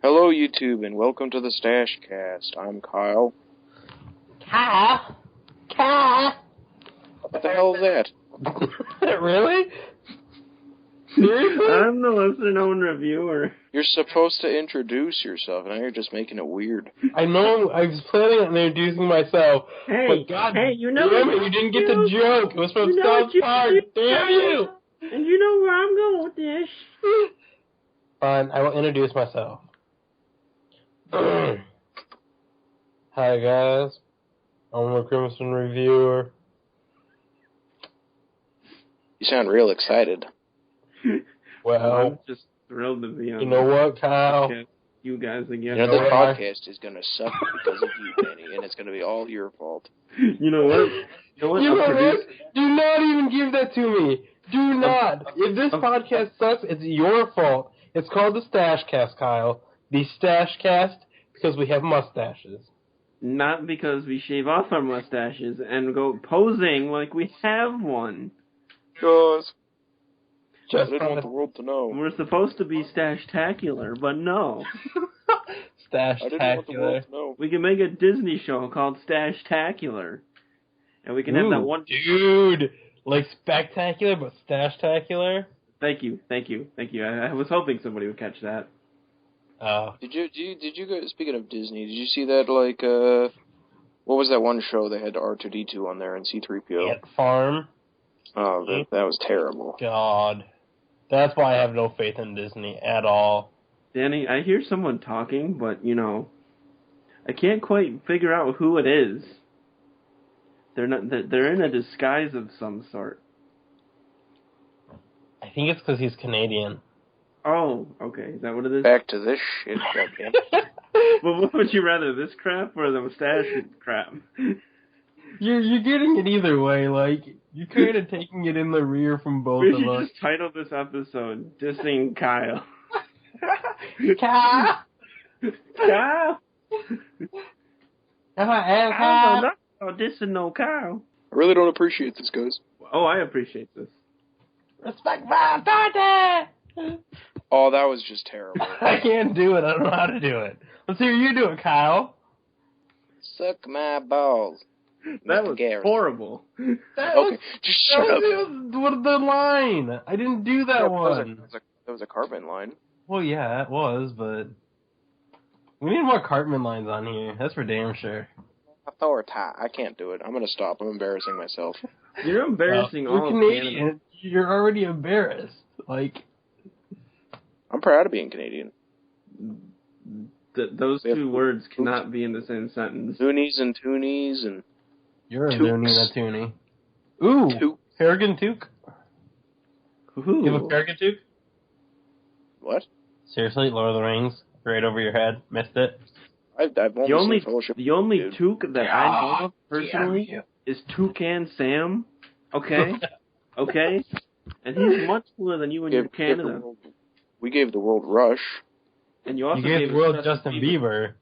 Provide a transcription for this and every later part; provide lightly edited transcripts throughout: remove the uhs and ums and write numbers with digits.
Hello, YouTube, and welcome to TheStacheCast. I'm Kyle. Kyle? What the hell is that? Really? Seriously? I'm the listener-known reviewer. You're supposed to introduce yourself, and now you're just making it weird. I know, I was planning on introducing myself, but God you know damn it, you didn't get the joke. It was from South Park. Damn you! And you know where I'm going with this. Fine, I will introduce myself. Hi guys, I'm a Crimson reviewer. You sound real excited. Well, I'm just thrilled to be on. you know what, Kyle? You guys again. You know, this podcast is going to suck because of you, Penny, and it's going to be all your fault. You know what? You know what? Do not even give that to me. Do not. If this podcast sucks, it's your fault. It's called TheStacheCast, Kyle. TheStacheCast, because we have mustaches. Not because we shave off our mustaches and go posing like we have one. Guys, I Just didn't want the world to know. We're supposed to be Stash-tacular, but no. I didn't want the world Stash-tacular. to know. We can make a Disney show called Stash-tacular. And we can have that one... Dude, like spectacular, but stash-tacular? Thank you. I was hoping somebody would catch that. Did you guys, speaking of Disney, did you see that, what was that one show they had R2-D2 on there and C-3PO? Ant Farm? Oh, that was terrible. God. That's why I have no faith in Disney at all. Danny, I hear someone talking, but, I can't quite figure out who it is. They're in a disguise of some sort. I think it's because he's Canadian. Oh, okay. Is that what it is? Back to this shit, goddamn. Well, what would you rather, this crap or the mustache crap? You're getting it either way, you're kind of taking it in the rear from both We of should us. just title this episode, Dissing Kyle. Kyle! Kyle? Kyle! No, dissing no Kyle. I really don't appreciate this, guys. Oh, I appreciate this. Respect my authority! Oh, that was just terrible. I can't do it. I don't know how to do it. Let's hear you do it, Kyle. Suck my balls. That Mr. was Garrett. horrible. Okay, just shut up. What the line? I didn't do that one. That was a Cartman line. Well, yeah, it was, but we need more Cartman lines on here. That's for damn sure. I can't do it. I'm gonna stop. I'm embarrassing myself. You're embarrassing all You're of Canadian. Canada. You're already embarrassed. I'm proud of being Canadian. Those two words cannot be in the same sentence. Loonies and toonies and... You're a Tookes. loony and a toonie. Ooh, Took. Peregrine Took. Ooh. You have a Peregrine Took? What? Seriously, Lord of the Rings, right over your head. Missed it. I've only seen Fellowship. The only Dude. Took that I know of personally is Toucan Sam. Okay? Okay? And he's much cooler than you and your Canada. We gave the world Rush. And you also You gave the world Justin Bieber.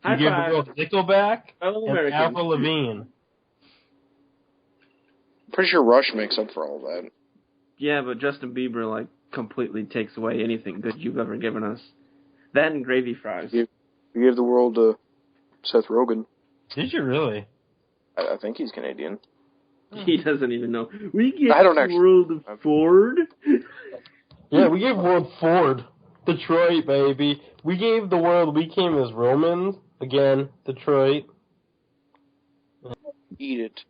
High You gave five. the world Nickelback Fellow and Americans. Avril Lavigne. Pretty sure Rush makes up for all that. Yeah, but Justin Bieber, completely takes away anything good you've ever given us. That and gravy fries. We gave the world Seth Rogen. Did you really? I think he's Canadian. He doesn't even know. We gave I don't the actually- world Ford. Yeah, we gave world Ford. Detroit, baby. We gave the world, we came as Romans. Again, Detroit. Eat it.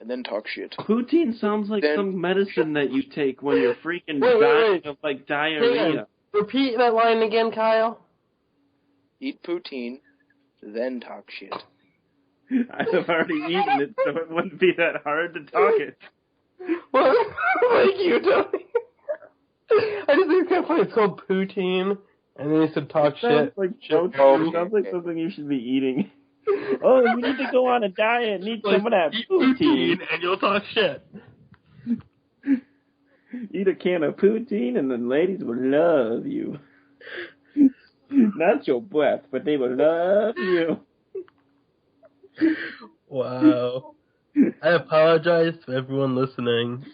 And then talk shit. Poutine sounds like Then- some medicine that you take when you're freaking Wait. dying of, diarrhea. Repeat that line again, Kyle. Eat poutine, then talk shit. I've already eaten it, so it wouldn't be that hard to talk it. Well, thank you, Tony. I just think it's kind of funny. It's called poutine, and then he said talk Sounds shit. like Shit. sounds like something you should be eating. Oh, you need to go on a diet and eat some of that Eat poutine. and you'll talk shit. Eat a can of poutine and the ladies will love you. Not your breath, but they will love you. Wow. I apologize to everyone listening.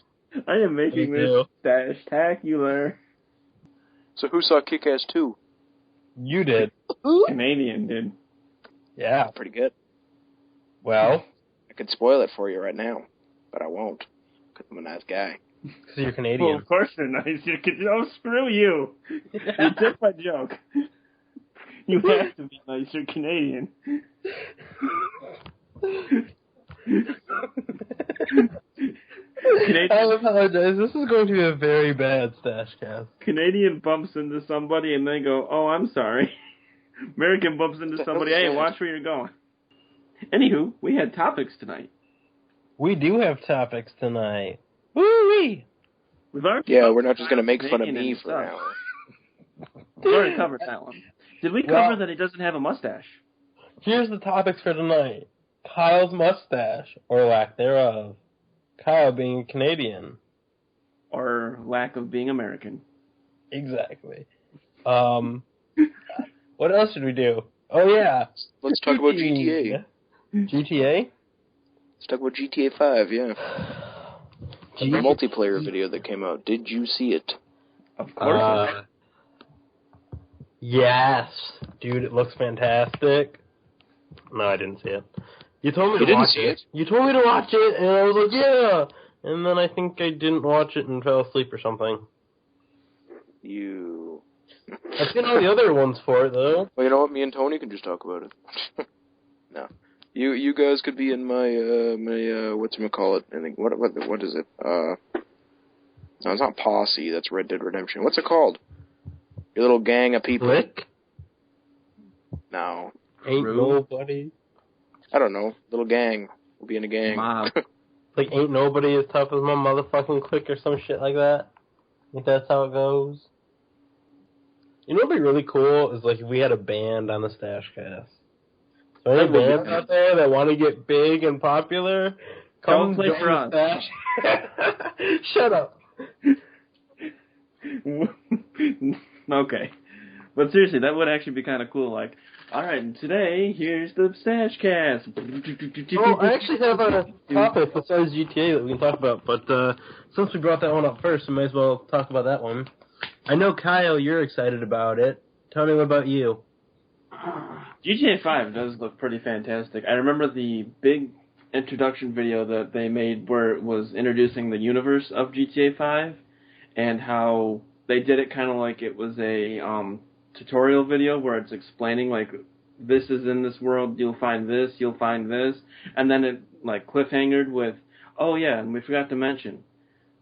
I am making Thank this you. Stash-tacular. So who saw Kick-Ass 2? You did. Canadian, dude. Yeah. Pretty good. Well, I could spoil it for you right now, but I won't, because I'm a nice guy. because you're Canadian. Well, of course they're nice. Oh, screw you. You took my joke. You have to be nice. You're Canadian. I apologize. This is going to be a very bad StacheCast. Canadian bumps into somebody and they go, "Oh, I'm sorry." American bumps into somebody, "Hey, watch where you're going." Anywho, we had topics tonight. We do have topics tonight. Woo-wee! We're not just going to make fun of me for an hour. We've already covered that one. Did we cover that he doesn't have a mustache? Here's the topics for tonight. Kyle's mustache, or lack thereof. Kyle being a Canadian. Or lack of being American. Exactly. What else should we do? Oh, yeah. Let's talk about GTA. GTA? Let's talk about GTA 5, yeah. The multiplayer video that came out. Did you see it? Of course. Yes. Dude, it looks fantastic. No, I didn't see it. You told me to watch it. You told me to watch it, and I was like, yeah. And then I think I didn't watch it and fell asleep or something. I've seen all the other ones for it, though. Well, you know what? Me and Tony can just talk about it. No. You guys could be in my whatchamacallit. I think, what is it? No, it's not Posse. That's Red Dead Redemption. What's it called? Your little gang of people. Click? No. Ain't nobody. I don't know. Little gang. We'll be in a gang. Like, ain't nobody as tough as my motherfucking clique or some shit like that. I think that's how it goes. You know what'd be really cool is, like, if we had a band on the StacheCast. So any bands out there that want to get big and popular, come play for us. Shut up. Okay. But seriously, that would actually be kind of cool. Like, all right, and today, here's the StacheCast. Oh, I actually have a topic besides GTA that we can talk about, but since we brought that one up first, we might as well talk about that one. I know, Kyle, you're excited about it. Tell me, what about you? GTA 5 does look pretty fantastic. I remember the big introduction video that they made where it was introducing the universe of GTA 5 and how they did it kind of like it was a tutorial video where it's explaining, like, this is in this world, you'll find this, and then it, like, cliffhangered with, oh yeah, and we forgot to mention,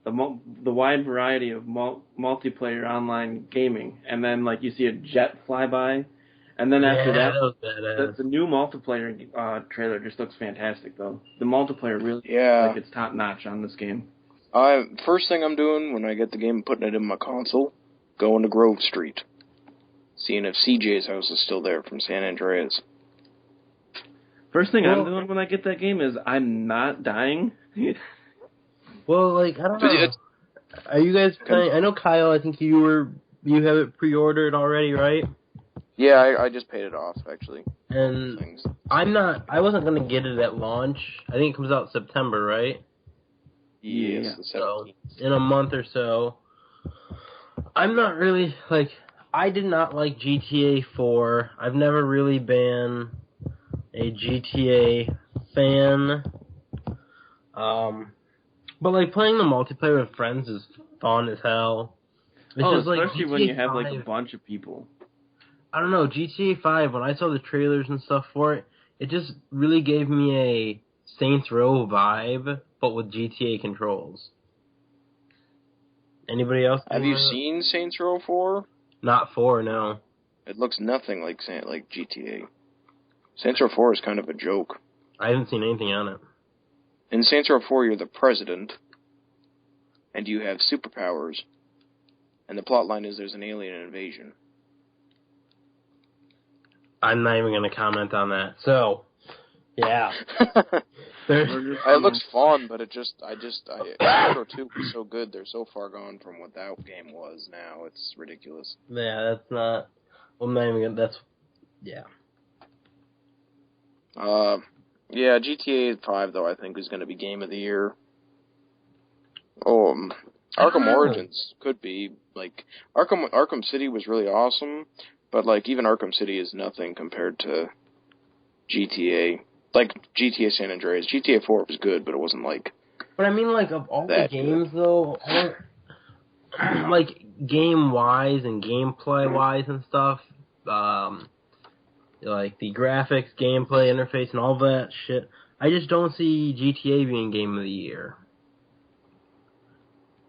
the wide variety of multiplayer online gaming, and then, like, you see a jet fly by, and then after that the new multiplayer trailer just looks fantastic, though. The multiplayer really looks like it's top-notch on this game. First thing I'm doing when I get the game and putting it in my console, going to Grove Street. Seeing if CJ's house is still there from San Andreas. First thing I'm doing when I get that game is I'm not dying. Well, like, I don't know. Are you guys playing? I know, Kyle, I think you have it pre-ordered already, right? Yeah, I just paid it off, actually. And I wasn't going to get it at launch. I think it comes out September, right? Yes, so in a month or so. I'm not really, like, I did not like GTA 4. I've never really been a GTA fan. But, like, playing the multiplayer with friends is fun as hell. It's just, especially like, when you have, like, a bunch of people. I don't know, GTA 5, when I saw the trailers and stuff for it, it just really gave me a Saints Row vibe, but with GTA controls. Anybody else? Have you seen Saints Row 4? Not 4, no. It looks nothing like GTA. Saints Row 4 is kind of a joke. I haven't seen anything on it. In Saints Row 4, you're the president, and you have superpowers, and the plotline is there's an alien invasion. I'm not even going to comment on that. So, yeah. It looks fun, but Saints Row 2 was so good. They're so far gone from what that game was now. It's ridiculous. Yeah, that's not... Well, I'm not even going to... That's... Yeah. Yeah, GTA 5, though, I think is going to be Game of the Year. Arkham Origins could be. Like, Arkham City was really awesome, But, like, even Arkham City is nothing compared to GTA. Like, GTA San Andreas. GTA 4 was good, but it wasn't, like... But I mean, like, of all the games, good. though, I don't... like, game-wise and gameplay-wise and stuff, like, the graphics, gameplay, interface, and all that shit, I just don't see GTA being Game of the Year.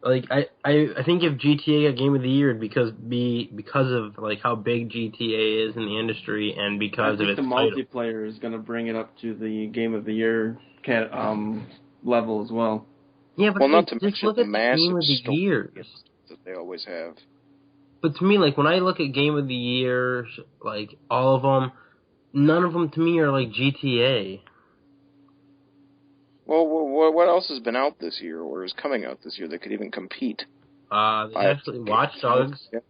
Like, I think if GTA got Game of the Year, it'd be because of, like, how big GTA is in the industry and because of its the multiplayer is going to bring it up to the Game of the Year level as well. Yeah, but not to just mention look the at the Game of the Years that they always have. But to me, like, when I look at Game of the Years, like, all of them, none of them to me are like GTA. Well, what else has been out this year or is coming out this year that could even compete? Actually, Watch Dogs. Yes.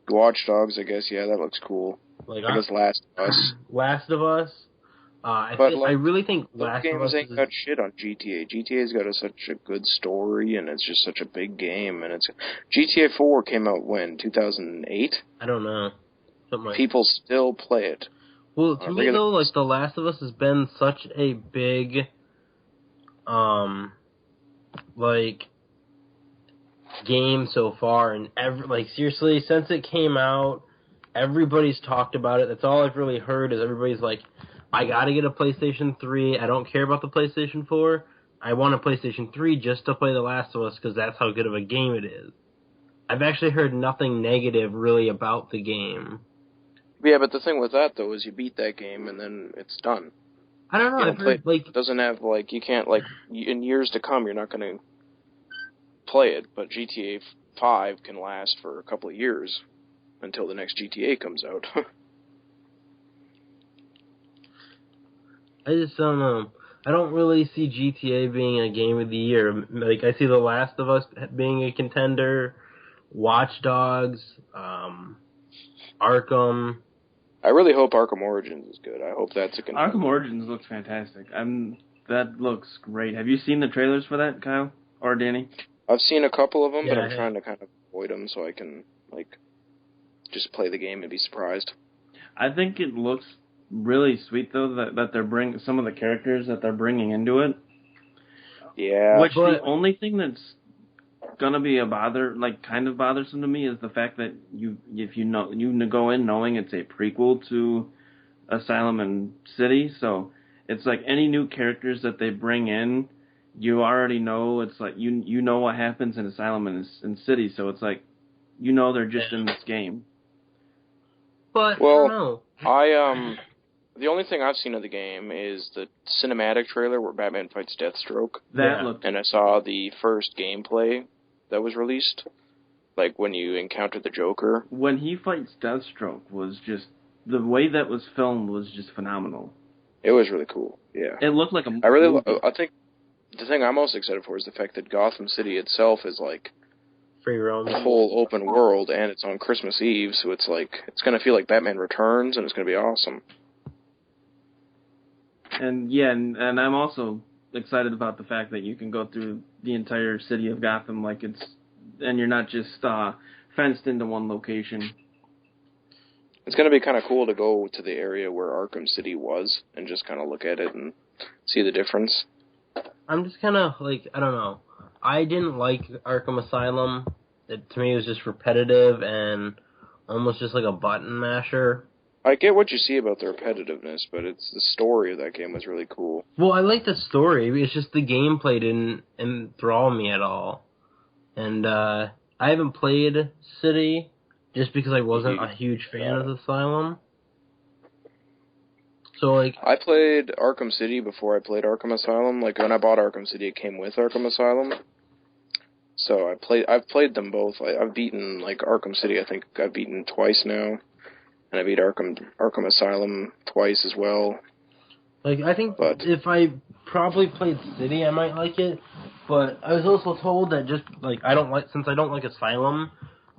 Watch Dogs, I guess, yeah, that looks cool. Like, I guess Last of Us. Last of Us. I really think Last of Us ain't got shit on GTA. GTA's got such a good story, and it's just such a big game. And GTA 4 came out when? 2008? I don't know. Something like People still play it. Well, to me though, like The Last of Us has been such a big, like, game so far, and seriously, since it came out, everybody's talked about it. That's all I've really heard is everybody's like, I gotta get a PlayStation 3. I don't care about the PlayStation 4. I want a PlayStation 3 just to play The Last of Us because that's how good of a game it is. I've actually heard nothing negative really about the game. Yeah, but the thing with that, though, is you beat that game and then it's done. I don't know. I've heard, it doesn't have, like, you can't, like, in years to come, you're not going to play it, but GTA 5 can last for a couple of years until the next GTA comes out. I just don't know. I don't really see GTA being a Game of the Year. Like, I see The Last of Us being a contender, Watch Dogs, Arkham. I really hope Arkham Origins is good. I hope that's a contender. Arkham Origins looks fantastic. That looks great. Have you seen the trailers for that, Kyle? Or Danny? I've seen a couple of them, but I'm trying to kind of avoid them so I can, like, just play the game and be surprised. I think it looks really sweet, though, that they're bringing some of the characters that they're bringing into it. Yeah. The only thing that's gonna be kind of bothersome to me is the fact that you go in knowing it's a prequel to Asylum and City, so it's like any new characters that they bring in, you already know. It's like you know what happens in Asylum and City, so it's like they're just in this game. But I don't know. The only thing I've seen of the game is the cinematic trailer where Batman fights Deathstroke. And I saw the first gameplay that was released, like when you encounter the Joker. When he fights Deathstroke was just, the way that was filmed was just phenomenal. It was really cool, yeah. It looked like a movie. I think the thing I'm most excited for is the fact that Gotham City itself is like free roam, a whole open world, and it's on Christmas Eve, so it's like, it's going to feel like Batman Returns, and it's going to be awesome. And yeah, and I'm also excited about the fact that you can go through the entire city of Gotham and you're not just fenced into one location. It's going to be kind of cool to go to the area where Arkham City was and just kind of look at it and see the difference. I'm just kind of like, I don't know. I didn't like Arkham Asylum. To me, it was just repetitive and almost just like a button masher. I get what you see about the repetitiveness, but it's the story of that game was really cool. Well, I like the story. It's just the gameplay didn't enthrall me at all. And I haven't played City just because I wasn't a huge fan of Asylum. So, like, I played Arkham City before I played Arkham Asylum. Like, when I bought Arkham City, it came with Arkham Asylum. So I've played them both. I've beaten, like, Arkham City, I think I've beaten twice now. And I beat Arkham Asylum twice as well. Like, I think if I probably played City, I might like it. But I was also told that just, like, since I don't like Asylum,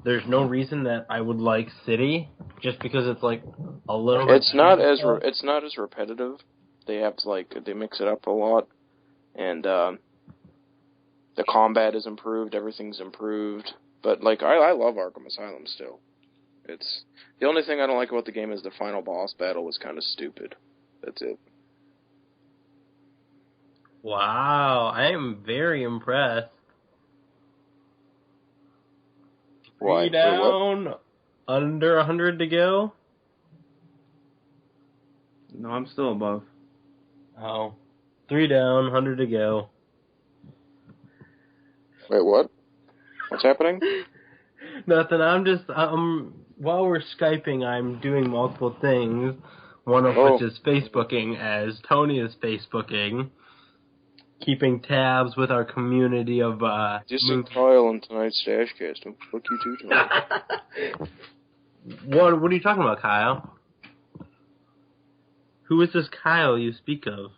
there's no reason that I would like City, just because it's, like, a little bit... It's not as repetitive. They have to, like, they mix it up a lot. And, the combat is improved, everything's improved. But, like, I love Arkham Asylum still. It's the only thing I don't like about the game is the final boss battle was kind of stupid. That's it. Wow, I am very impressed. Why? 3 down, under 100 to go. No, I'm still above. Oh, 3 down, 100 to go. Wait, what? What's happening? Nothing. I'm just while we're Skyping, I'm doing multiple things. One of which is Facebooking, as Tony is Facebooking, keeping tabs with our community of Just see Kyle on tonight's StacheCast. Fuck you too, Tony. What are you talking about, Kyle? Who is this Kyle you speak of?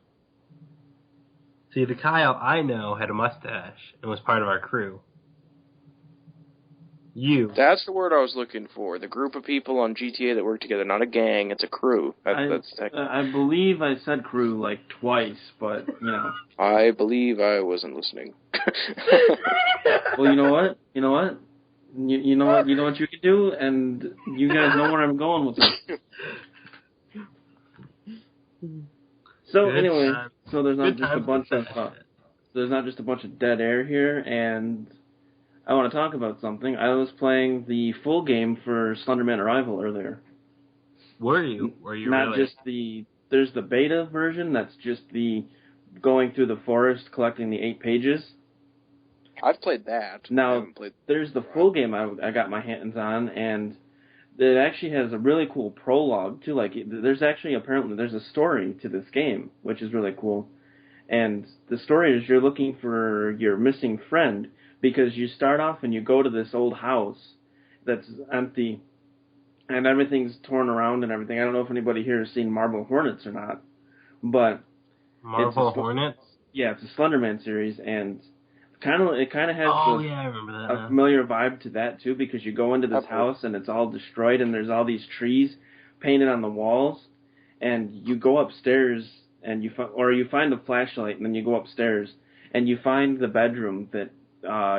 See, the Kyle I know had a mustache and was part of our crew. You. That's the word I was looking for. The group of people on GTA that work together. Not a gang, it's a crew. I believe I said crew like twice, but, you know. I believe I wasn't listening. Well, you know what? You know what? You know what you can do, and you guys know where I'm going with this. So anyway, so there's not just a bunch of dead air here, and I want to talk about something. I was playing the full game for Slenderman Arrival earlier. Were you? Not really? Just there's the beta version that's just the going through the forest collecting the 8 pages. I've played that. Now, there's the full game I got my hands on, and it actually has a really cool prologue, too. Like, apparently there's a story to this game, which is really cool. And the story is you're looking for your missing friend, because you start off and you go to this old house that's empty, and everything's torn around and everything. I don't know if anybody here has seen Marble Hornets or not, but... Marble Hornets? Yeah, it's a Slenderman series, and... It kind of has I remember that, a familiar vibe to that, too, because you go into this house and it's all destroyed and there's all these trees painted on the walls, and you go upstairs and you find a flashlight, and then you go upstairs and you find the bedroom that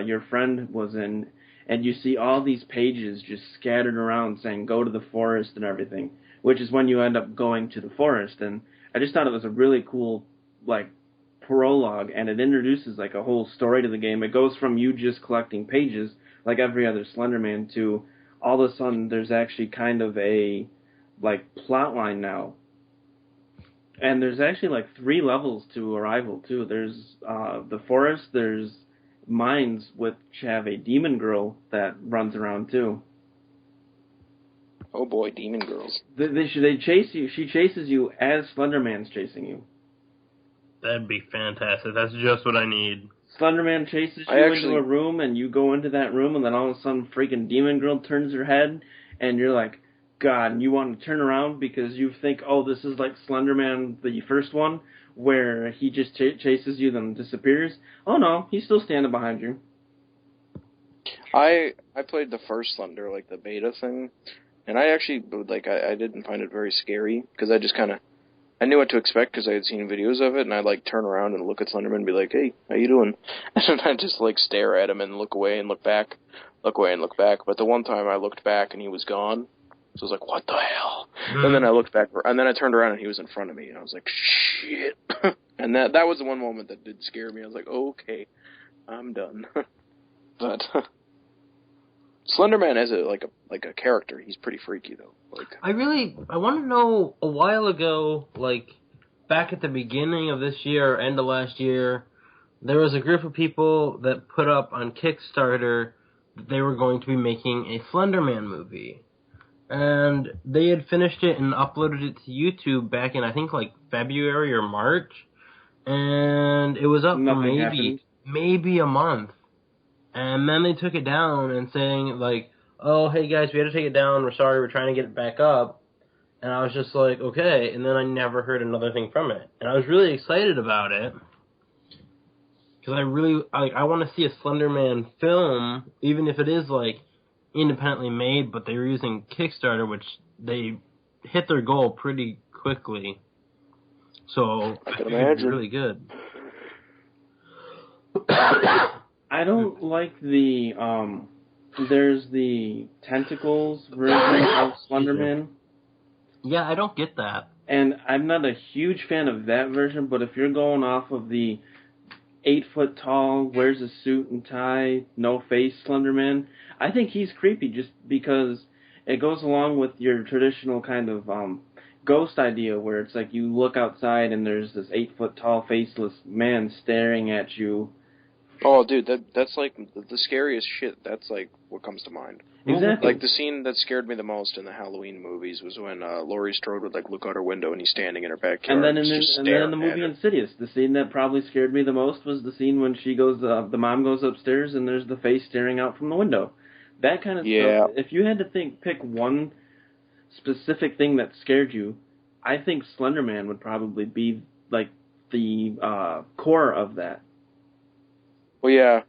your friend was in, and you see all these pages just scattered around saying go to the forest and everything, which is when you end up going to the forest. And I just thought it was a really cool, like, prologue, and it introduces like a whole story to the game. It goes from you just collecting pages like every other Slenderman to all of a sudden there's actually kind of a like plot line now. And there's actually like 3 levels to Arrival too. There's the forest, there's mines which have a demon girl that runs around too. Oh boy, demon girls. They chase you. She chases you as Slenderman's chasing you. That'd be fantastic. That's just what I need. Slenderman chases you into a room, and you go into that room, and then all of a sudden, freaking demon girl turns her head, and you're like, God, and you want to turn around because you think, oh, this is like Slenderman, the first one, where he just chases you, then disappears. Oh no, he's still standing behind you. I played the first Slender, like the beta thing, and I actually, like, I didn't find it very scary, because I just kind of, I knew what to expect because I had seen videos of it, and I'd, like, turn around and look at Slenderman and be like, hey, how you doing? And I'd just, like, stare at him and look away and look back, look away and look back. But the one time I looked back and he was gone, so I was like, what the hell? And then I looked back, and then I turned around and he was in front of me, and I was like, shit. And that was the one moment that did scare me. I was like, okay, I'm done. But... Slenderman as a character, he's pretty freaky though. Like, I want to know, a while ago, like back at the beginning of this year or end of last year, there was a group of people that put up on Kickstarter that they were going to be making a Slenderman movie. And they had finished it and uploaded it to YouTube back in, I think, like February or March. And it was up for maybe a month. And then they took it down and saying, like, oh, hey, guys, we had to take it down. We're sorry. We're trying to get it back up. And I was just like, okay. And then I never heard another thing from it. And I was really excited about it. Because I want to see a Slenderman film, even if it is, like, independently made, but they were using Kickstarter, which they hit their goal pretty quickly. So I think it'd be really good. I don't like the there's the tentacles version of Slenderman. Yeah, I don't get that. And I'm not a huge fan of that version, but if you're going off of the 8 foot tall, wears a suit and tie, no face Slenderman, I think he's creepy just because it goes along with your traditional kind of ghost idea where it's like you look outside and there's this 8 foot tall faceless man staring at you. Oh, dude, that's like the scariest shit. That's like what comes to mind. Exactly. Like the scene that scared me the most in the Halloween movies was when Laurie Strode would like look out her window and he's standing in her backyard. And then in the movie Insidious, the scene that probably scared me the most was the scene when she goes, the mom goes upstairs and there's the face staring out from the window. That kind of stuff. If you had to pick one specific thing that scared you, I think Slenderman would probably be like the core of that. Well, yeah.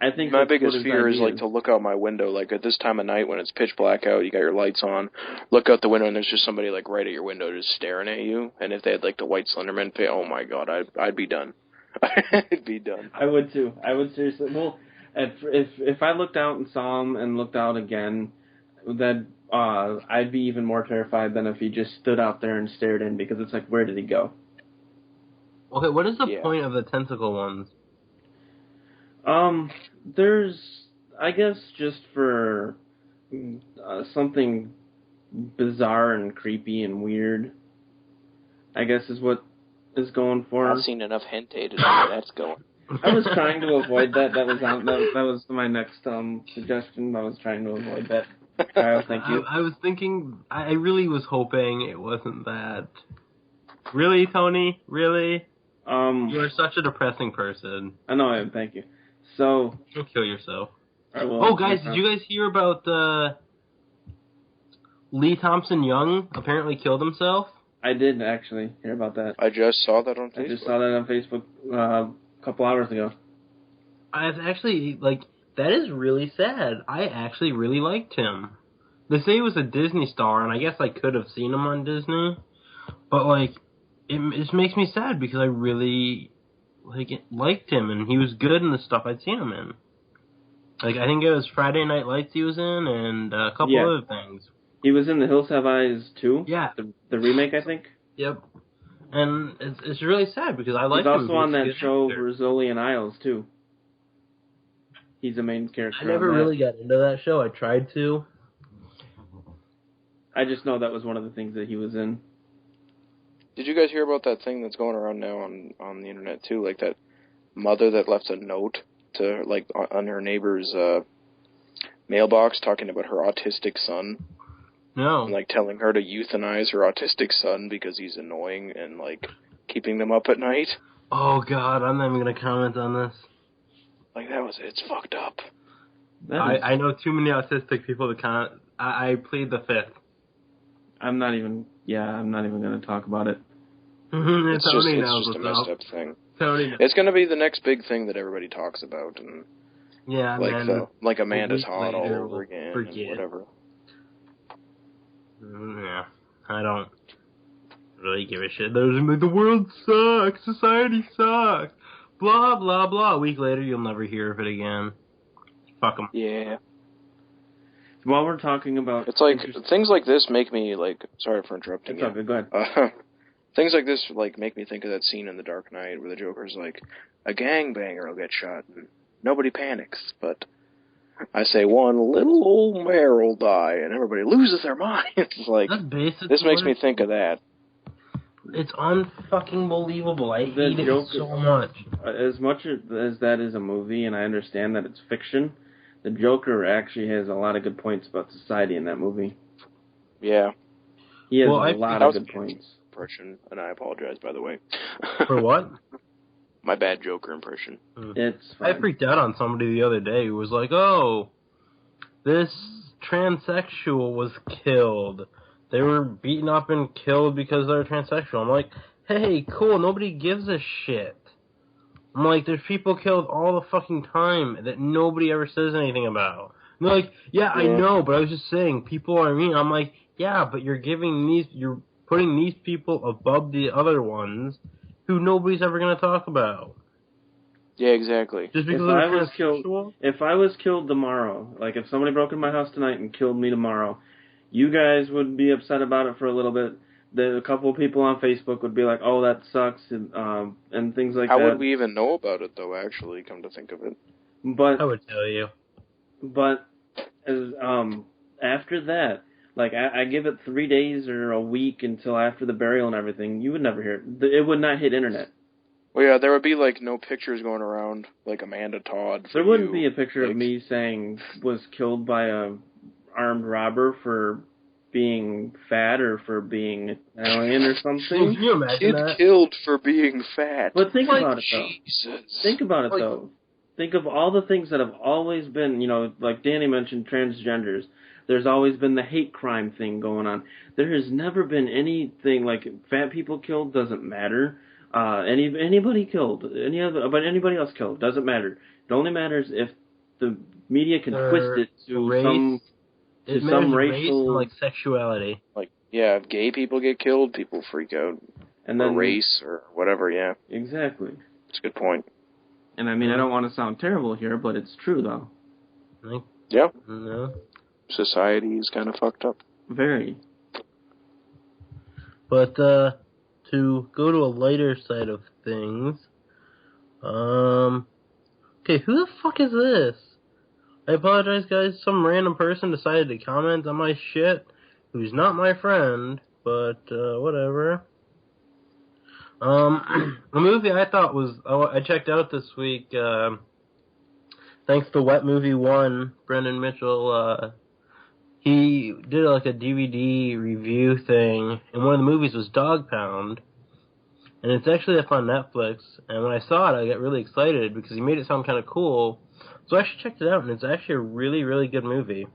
I think my biggest fear is like to look out my window, like at this time of night when it's pitch black out, you got your lights on, look out the window and there's just somebody like right at your window just staring at you. And if they had like the white Slenderman face, oh my god, I'd be done. I'd be done. I would too. I would seriously. Well, if I looked out and saw him and looked out again, then I'd be even more terrified than if he just stood out there and stared in, because it's like, where did he go? Okay, what is the point of the tentacle ones? There's, I guess, just for something bizarre and creepy and weird, I guess is what is going for. I've seen enough hentai to know where that's going. I was trying to avoid that. That was my next suggestion. I was trying to avoid that. Kyle, thank you. I was thinking, I really was hoping it wasn't that. Really, Tony? Really? You're such a depressing person. I know I am, thank you. So... You'll kill yourself. Right, well, guys, did you guys hear about Lee Thompson Young apparently killed himself? I did actually hear about that. I just saw that on Facebook. I just saw that on Facebook a couple hours ago. I've actually, that is really sad. I actually really liked him. They say he was a Disney star, and I guess I could have seen him on Disney, but, it just makes me sad because I really, liked him, and he was good in the stuff I'd seen him in. I think it was Friday Night Lights he was in, and a couple other things. He was in The Hills Have Eyes 2? Yeah. The remake, I think? Yep. And it's really sad because I like him. He's also on that show, Rizzoli and Isles, too. He's the main character. I never really got into that show. I tried to. I just know that was one of the things that he was in. Did you guys hear about that thing that's going around now on the internet, too? Like that mother that left a note to, on her neighbor's mailbox talking about her autistic son. No. And, telling her to euthanize her autistic son because he's annoying and, keeping them up at night. Oh, God, I'm not even going to comment on this. It's fucked up. I know too many autistic people to comment. I plead the fifth. I'm not even going to talk about it. It's just a messed up thing. It's going to be the next big thing that everybody talks about. And like Amanda's Hot all over again and whatever. Yeah, I don't really give a shit. There's the world sucks, society sucks, blah, blah, blah. A week later, you'll never hear of it again. Fuck them. Yeah. While we're talking about... It's things like this make me, sorry for interrupting you. Okay, go ahead. Things like this, make me think of that scene in The Dark Knight where the Joker's a gangbanger will get shot and nobody panics, but I say one little old mare will die and everybody loses their minds. That's basically this makes me think of that. It's unfucking believable. I hate it so much. As much as that is a movie, and I understand that it's fiction, the Joker actually has a lot of good points about society in that movie. Yeah. He has a lot of good points. Impression, and I apologize, by the way. For what? My bad Joker impression. It's fine. I freaked out on somebody the other day who was like, oh, this transsexual was killed. They were beaten up and killed because they're transsexual. I'm like, hey, cool, nobody gives a shit. I'm like, there's people killed all the fucking time that nobody ever says anything about. And they're like, yeah, I know, but I was just saying, people are mean. I'm like, yeah, but you're putting these people above the other ones who nobody's ever going to talk about. Yeah, exactly. Just because if I was killed tomorrow, like if somebody broke into my house tonight and killed me tomorrow, you guys would be upset about it for a little bit. A couple of people on Facebook would be like, "Oh, that sucks," and things like that. How would we even know about it, though? Actually, come to think of it, but I would tell you. But after that, like I give it 3 days or a week until after the burial and everything, you would never hear it. It would not hit internet. Well, yeah, there would be like no pictures going around, like Amanda Todd. There wouldn't be a picture of me saying was killed by a armed robber for being fat or for being Italian or something. Can you imagine that? Killed for being fat. But think about it though. Jesus. Think about it though. Think of all the things that have always been, like Danny mentioned, transgenders. There's always been the hate crime thing going on. There has never been anything like fat people killed doesn't matter. Anybody killed, anybody else killed doesn't matter. It only matters if the media can twist it to race, some racial, race and, like sexuality. Like, yeah, if gay people get killed, people freak out. And or then race or whatever. Yeah, exactly. That's a good point. And I mean, I don't want to sound terrible here, but it's true though. Yeah. No. Society is kind of fucked up. Very. But to go to a lighter side of things, okay, who the fuck is this? I apologize, guys. Some random person decided to comment on my shit, who's not my friend, but whatever. A movie I thought I checked out this week, thanks to Wet Movie 1, Brendan Mitchell, he did like a DVD review thing, and one of the movies was Dog Pound, and it's actually up on Netflix, and when I saw it, I got really excited because he made it sound kind of cool, so I actually checked it out, and it's actually a really, really good movie.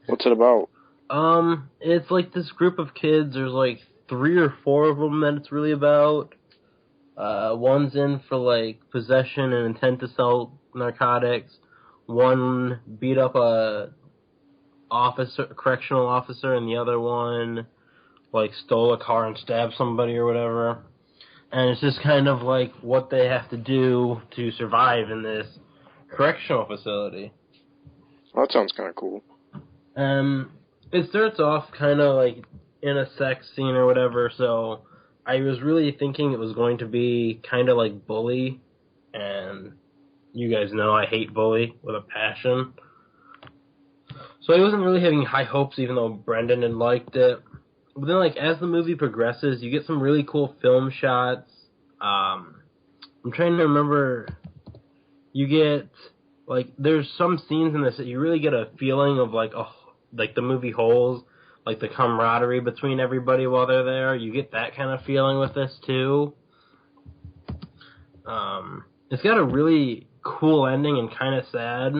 What's it about? It's like this group of kids, there's like 3 or 4 of them that it's really about. One's in for like possession and intent to sell narcotics. One beat up a correctional officer, and the other one like stole a car and stabbed somebody or whatever. And it's just kind of like what they have to do to survive in this correctional facility. Well, that sounds kind of cool. It starts off kind of like in a sex scene or whatever, so I was really thinking it was going to be kind of like Bully, and you guys know I hate Bully with a passion. So I wasn't really having high hopes, even though Brendan had liked it. But then, like, as the movie progresses, you get some really cool film shots. I'm trying to remember. You get, like, there's some scenes in this that you really get a feeling of, like the movie Holes, like the camaraderie between everybody while they're there. You get that kind of feeling with this, too. It's got a really cool ending and kind of sad.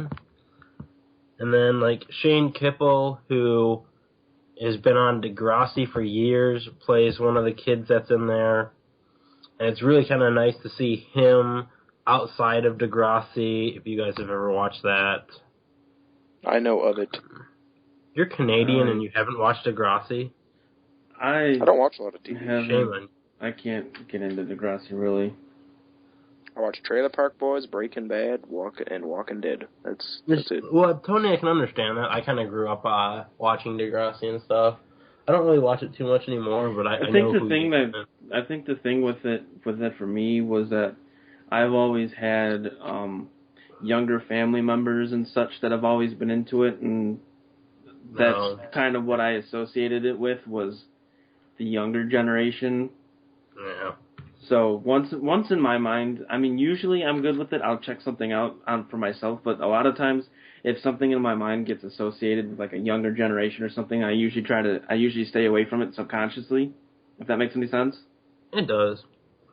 And then, like, Shane Kipple, who has been on Degrassi for years, plays one of the kids that's in there. And it's really kind of nice to see him outside of Degrassi, if you guys have ever watched that. I know of it. You're Canadian and you haven't watched Degrassi? I don't watch a lot of TV. Shame. I can't get into Degrassi, really. I watch Trailer Park Boys, Breaking Bad, Walking Dead. That's it. Well, Tony, I can understand that. I kind of grew up watching Degrassi and stuff. I don't really watch it too much anymore, but I think know I think the thing with it for me was that I've always had younger family members and such that have always been into it, and that's kind of what I associated it with, was the younger generation. Yeah. So once in my mind, I mean, usually I'm good with it. I'll check something out for myself, but a lot of times, if something in my mind gets associated with like a younger generation or something, I usually stay away from it subconsciously. If that makes any sense. It does.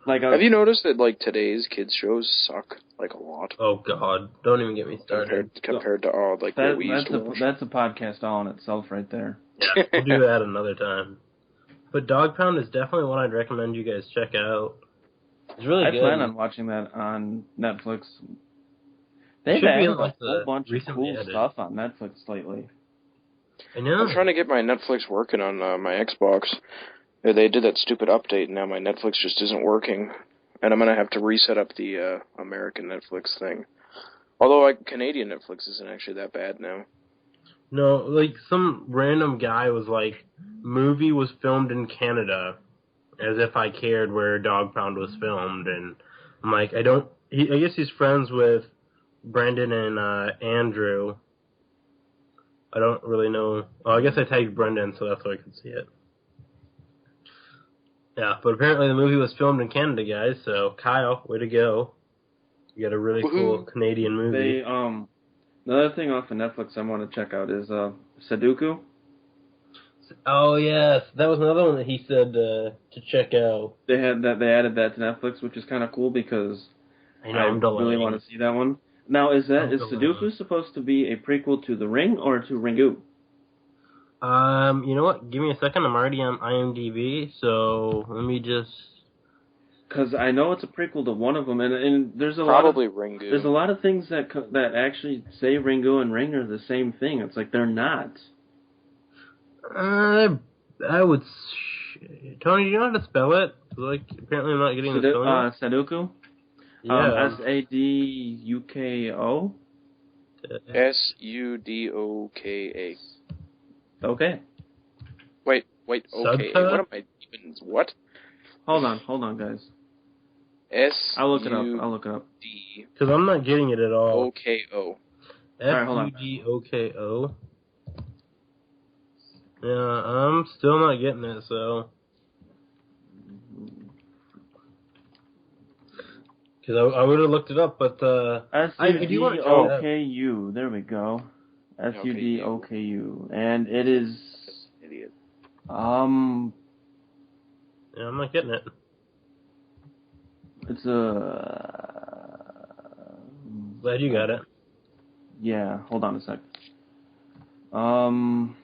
Like, have you noticed that like today's kids shows suck like a lot? Oh God! Don't even get me started. Compared to all like what we used to watch. That's a podcast all in itself, right there. Yeah, we'll do that another time. But Dog Pound is definitely one I'd recommend you guys check out. It's really good. I plan on watching that on Netflix. They've added a whole bunch of cool stuff on Netflix lately. I know. I'm trying to get my Netflix working on my Xbox. They did that stupid update, and now my Netflix just isn't working. And I'm going to have to reset up the American Netflix thing. Although Canadian Netflix isn't actually that bad now. No, like, some random guy was like, movie was filmed in Canada, as if I cared where Dog Pound was filmed, and I'm like, I guess he's friends with Brendan and Andrew. I don't really know. Oh, I guess I tagged Brendan, so that's why I could see it. Yeah, but apparently the movie was filmed in Canada, guys, so Kyle, way to go. You got a really cool Canadian movie. Another thing off of Netflix I want to check out is Sudoku. Oh, yes, that was another one that he said to check out. They added that to Netflix, which is kind of cool because I really want to see that one. Now, is Sudoku supposed to be a prequel to The Ring or to Ringu? You know what? Give me a second. I'm already on IMDb, so let me just... Because I know it's a prequel to one of them, and there's probably Ringu. There's a lot of things that actually say Ringu and Ring are the same thing. It's like they're not. I would... Tony, do you know how to spell it? Like, apparently I'm not getting the spelling. Sudoku? Yeah. Saduko? Sudoka. Okay. Wait, okay. Subta? What am I even... What? Hold on, guys. I'll look it up. Because I'm not getting it at all. O-K-O. F-U-D-O-K-O. Yeah, I'm still not getting it, so... Because I would have looked it up, but... S-U-D-O-K-U. There we go. S-U-D-O-K-U. And it is... Idiot. Yeah, I'm not getting it. It's Glad you got it. Yeah, hold on a sec. I'm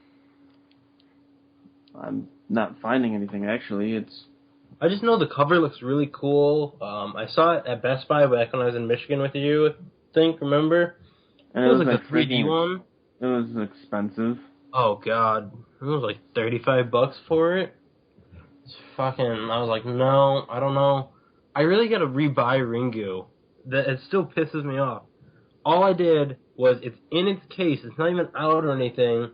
not finding anything, actually. I just know the cover looks really cool. I saw it at Best Buy back when I was in Michigan with you, remember? And it was like a 3D one. It was expensive. Oh, God. It was like $35 for it. It's fucking... I was like, no, I don't know. I really gotta rebuy Ringu. It still pisses me off. All I did was, it's in its case, it's not even out or anything.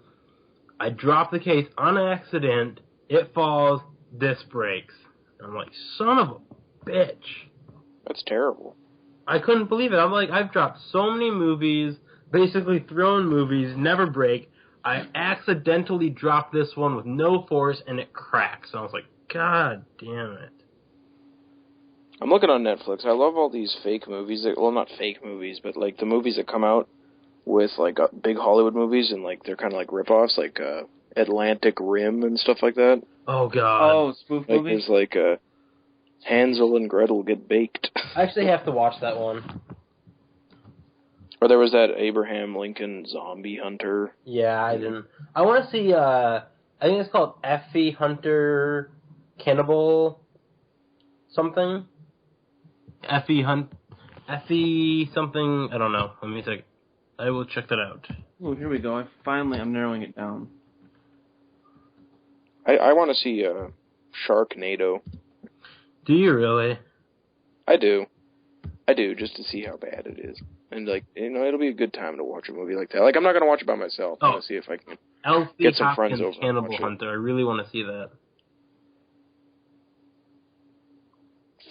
I dropped the case on accident, it falls, disc breaks. And I'm like, son of a bitch. That's terrible. I couldn't believe it. I'm like, I've dropped so many movies, basically thrown movies, never break. I accidentally dropped this one with no force, and it cracks. So I was like, God damn it. I'm looking on Netflix. I love all these fake movies. Well, not fake movies, but like the movies that come out with like big Hollywood movies, and like they're kind of like rip-offs, like Atlantic Rim and stuff like that. Oh, God. Oh, spoof like, movies? There's like Hansel and Gretel get baked. I actually have to watch that one. Or there was that Abraham Lincoln Zombie Hunter. Yeah, I didn't. I want to see, I think it's called Effie Hunter Cannibal something. Effie something, I don't know. Let me see. I will check that out. Oh, here we go. I'm narrowing it down. I want to see Sharknado. Do you really? I do, just to see how bad it is. And, like, you know, it'll be a good time to watch a movie like that. Like, I'm not going to watch it by myself. I'm going to see if I can get some friends over. Cannibal Hunter. I really want to see that.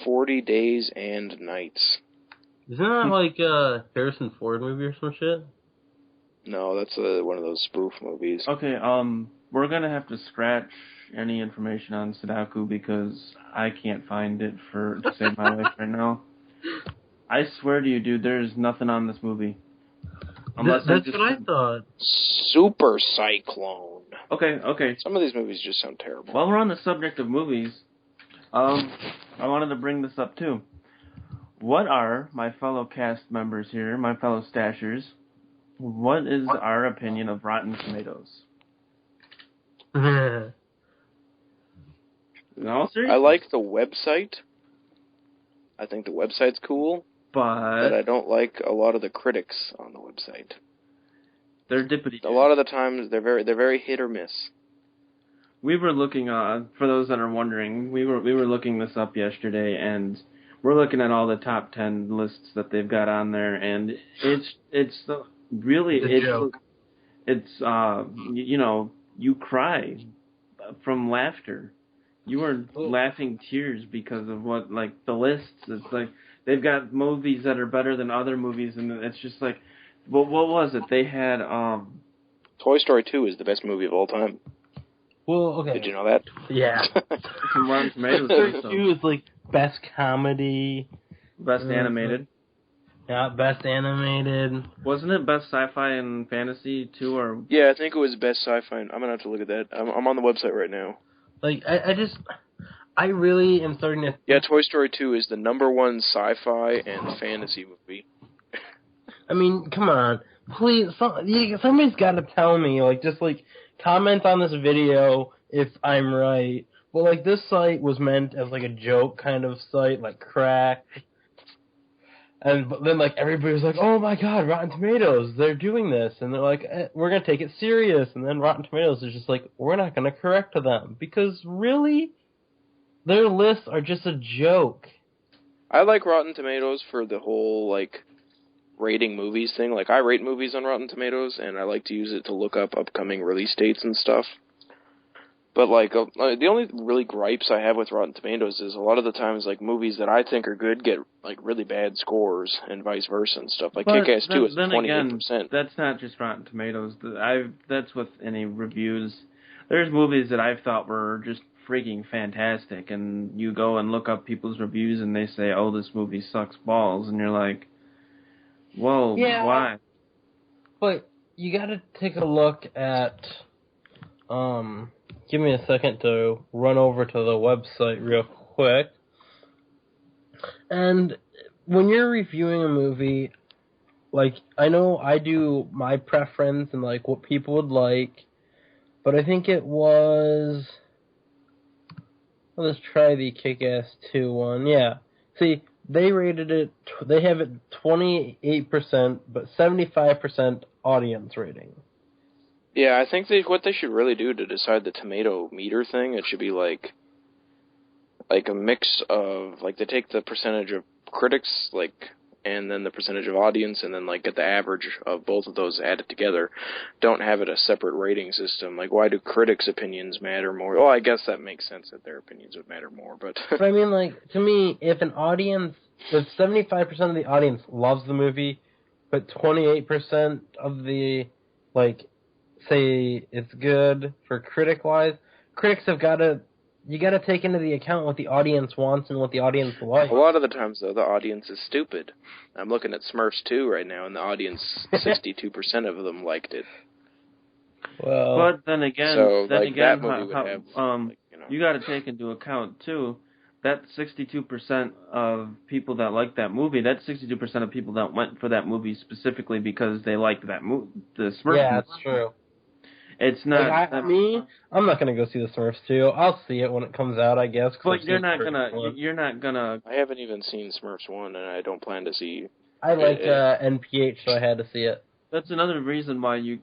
40 Days and Nights. Isn't that like a Harrison Ford movie or some shit? No, that's one of those spoof movies. Okay, we're going to have to scratch any information on Sudoku because I can't find it to save my life right now. I swear to you, dude, there's nothing on this movie. That's what I thought. Super Cyclone. Okay. Some of these movies just sound terrible. While we're on the subject of movies, I wanted to bring this up too. What are my fellow cast members here, my fellow stashers, what is our opinion of Rotten Tomatoes? No, seriously? I like the website. I think the website's cool. But I don't like a lot of the critics on the website. They're dippity. A lot of the times they're very hit or miss. We were looking for those that are wondering, we were looking this up yesterday, and we're looking at all the top 10 lists that they've got on there, and it's really you cry from laughter. You are laughing tears because of what, like, the lists. It's like they've got movies that are better than other movies, and it's just like, what was it? They had Toy Story 2 is the best movie of all time. Well, okay. Did you know that? Yeah. From Rotten Tomatoes. Toy Story 2 is like best comedy. Best animated. Yeah, best animated. Wasn't it best sci-fi and fantasy too, or? Yeah, I think it was best sci-fi. I'm gonna have to look at that. I'm on the website right now. Like, I really am starting to... Yeah, Toy Story 2 is the #1 sci-fi and fantasy movie. I mean, come on. Please, somebody's got to tell me, like, just, like, comment on this video if I'm right. Well, like, this site was meant as, like, a joke kind of site, like, crack. But then, like, everybody was like, oh my god, Rotten Tomatoes, they're doing this. And they're like, we're going to take it serious. And then Rotten Tomatoes is just like, we're not going to correct them. Because, really? Their lists are just a joke. I like Rotten Tomatoes for the whole, like, rating movies thing. Like, I rate movies on Rotten Tomatoes, and I like to use it to look up upcoming release dates and stuff. But, like, the only really gripes I have with Rotten Tomatoes is a lot of the times, like, movies that I think are good get, like, really bad scores, and vice versa and stuff. Like, Kick-Ass 2 is 28%. Again, that's not just Rotten Tomatoes. That's with any reviews. There's movies that I've thought were just freaking fantastic, and you go and look up people's reviews, and they say, oh, this movie sucks balls, and you're like, whoa, yeah, why? But you gotta take a look at, give me a second to run over to the website real quick. And when you're reviewing a movie, like, I know I do my preference and, like, what people would like, but I think it was... Let's try the Kick-Ass 2 one. Yeah. See, they rated it... They have it 28%, but 75% audience rating. Yeah, I think what they should really do to decide the tomato meter thing, it should be like a mix of, like, they take the percentage of critics, like, and then the percentage of audience, and then, like, get the average of both of those added together. Don't have it a separate rating system. Like, why do critics' opinions matter more? Well, I guess that makes sense that their opinions would matter more, but... But I mean, like, to me, if 75% of the audience loves the movie, but 28% of the, like, say it's good for critic-wise, critics have got to... You got to take into the account what the audience wants and what the audience likes. A lot of the times, though, the audience is stupid. I'm looking at Smurfs 2 right now, and the audience, 62% of them liked it. Well, but then again, that movie would have, you got to take into account too that 62% of people that like that movie. That's 62% of people that went for that movie specifically because they liked that movie, the Smurfs movie. Yeah, that's true. It's not I'm not gonna go see the Smurfs 2. I'll see it when it comes out, I guess. But you're not gonna. I haven't even seen Smurfs 1, and I don't plan to see. I like NPH, so I had to see it. That's another reason why you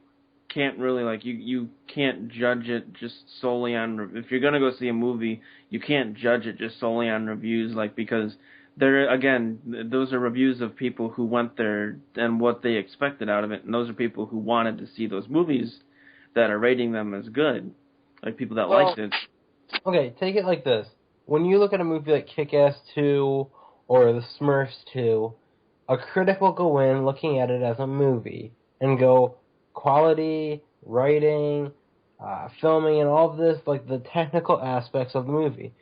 can't really, like, you can't judge it just solely on. If you're gonna go see a movie, you can't judge it just solely on reviews, like, because those are reviews of people who went there and what they expected out of it, and those are people who wanted to see those movies that are rating them as good, like people that liked it. Okay, take it like this. When you look at a movie like Kick-Ass 2 or The Smurfs 2, a critic will go in looking at it as a movie and go, quality, writing, filming, and all of this, like the technical aspects of the movie.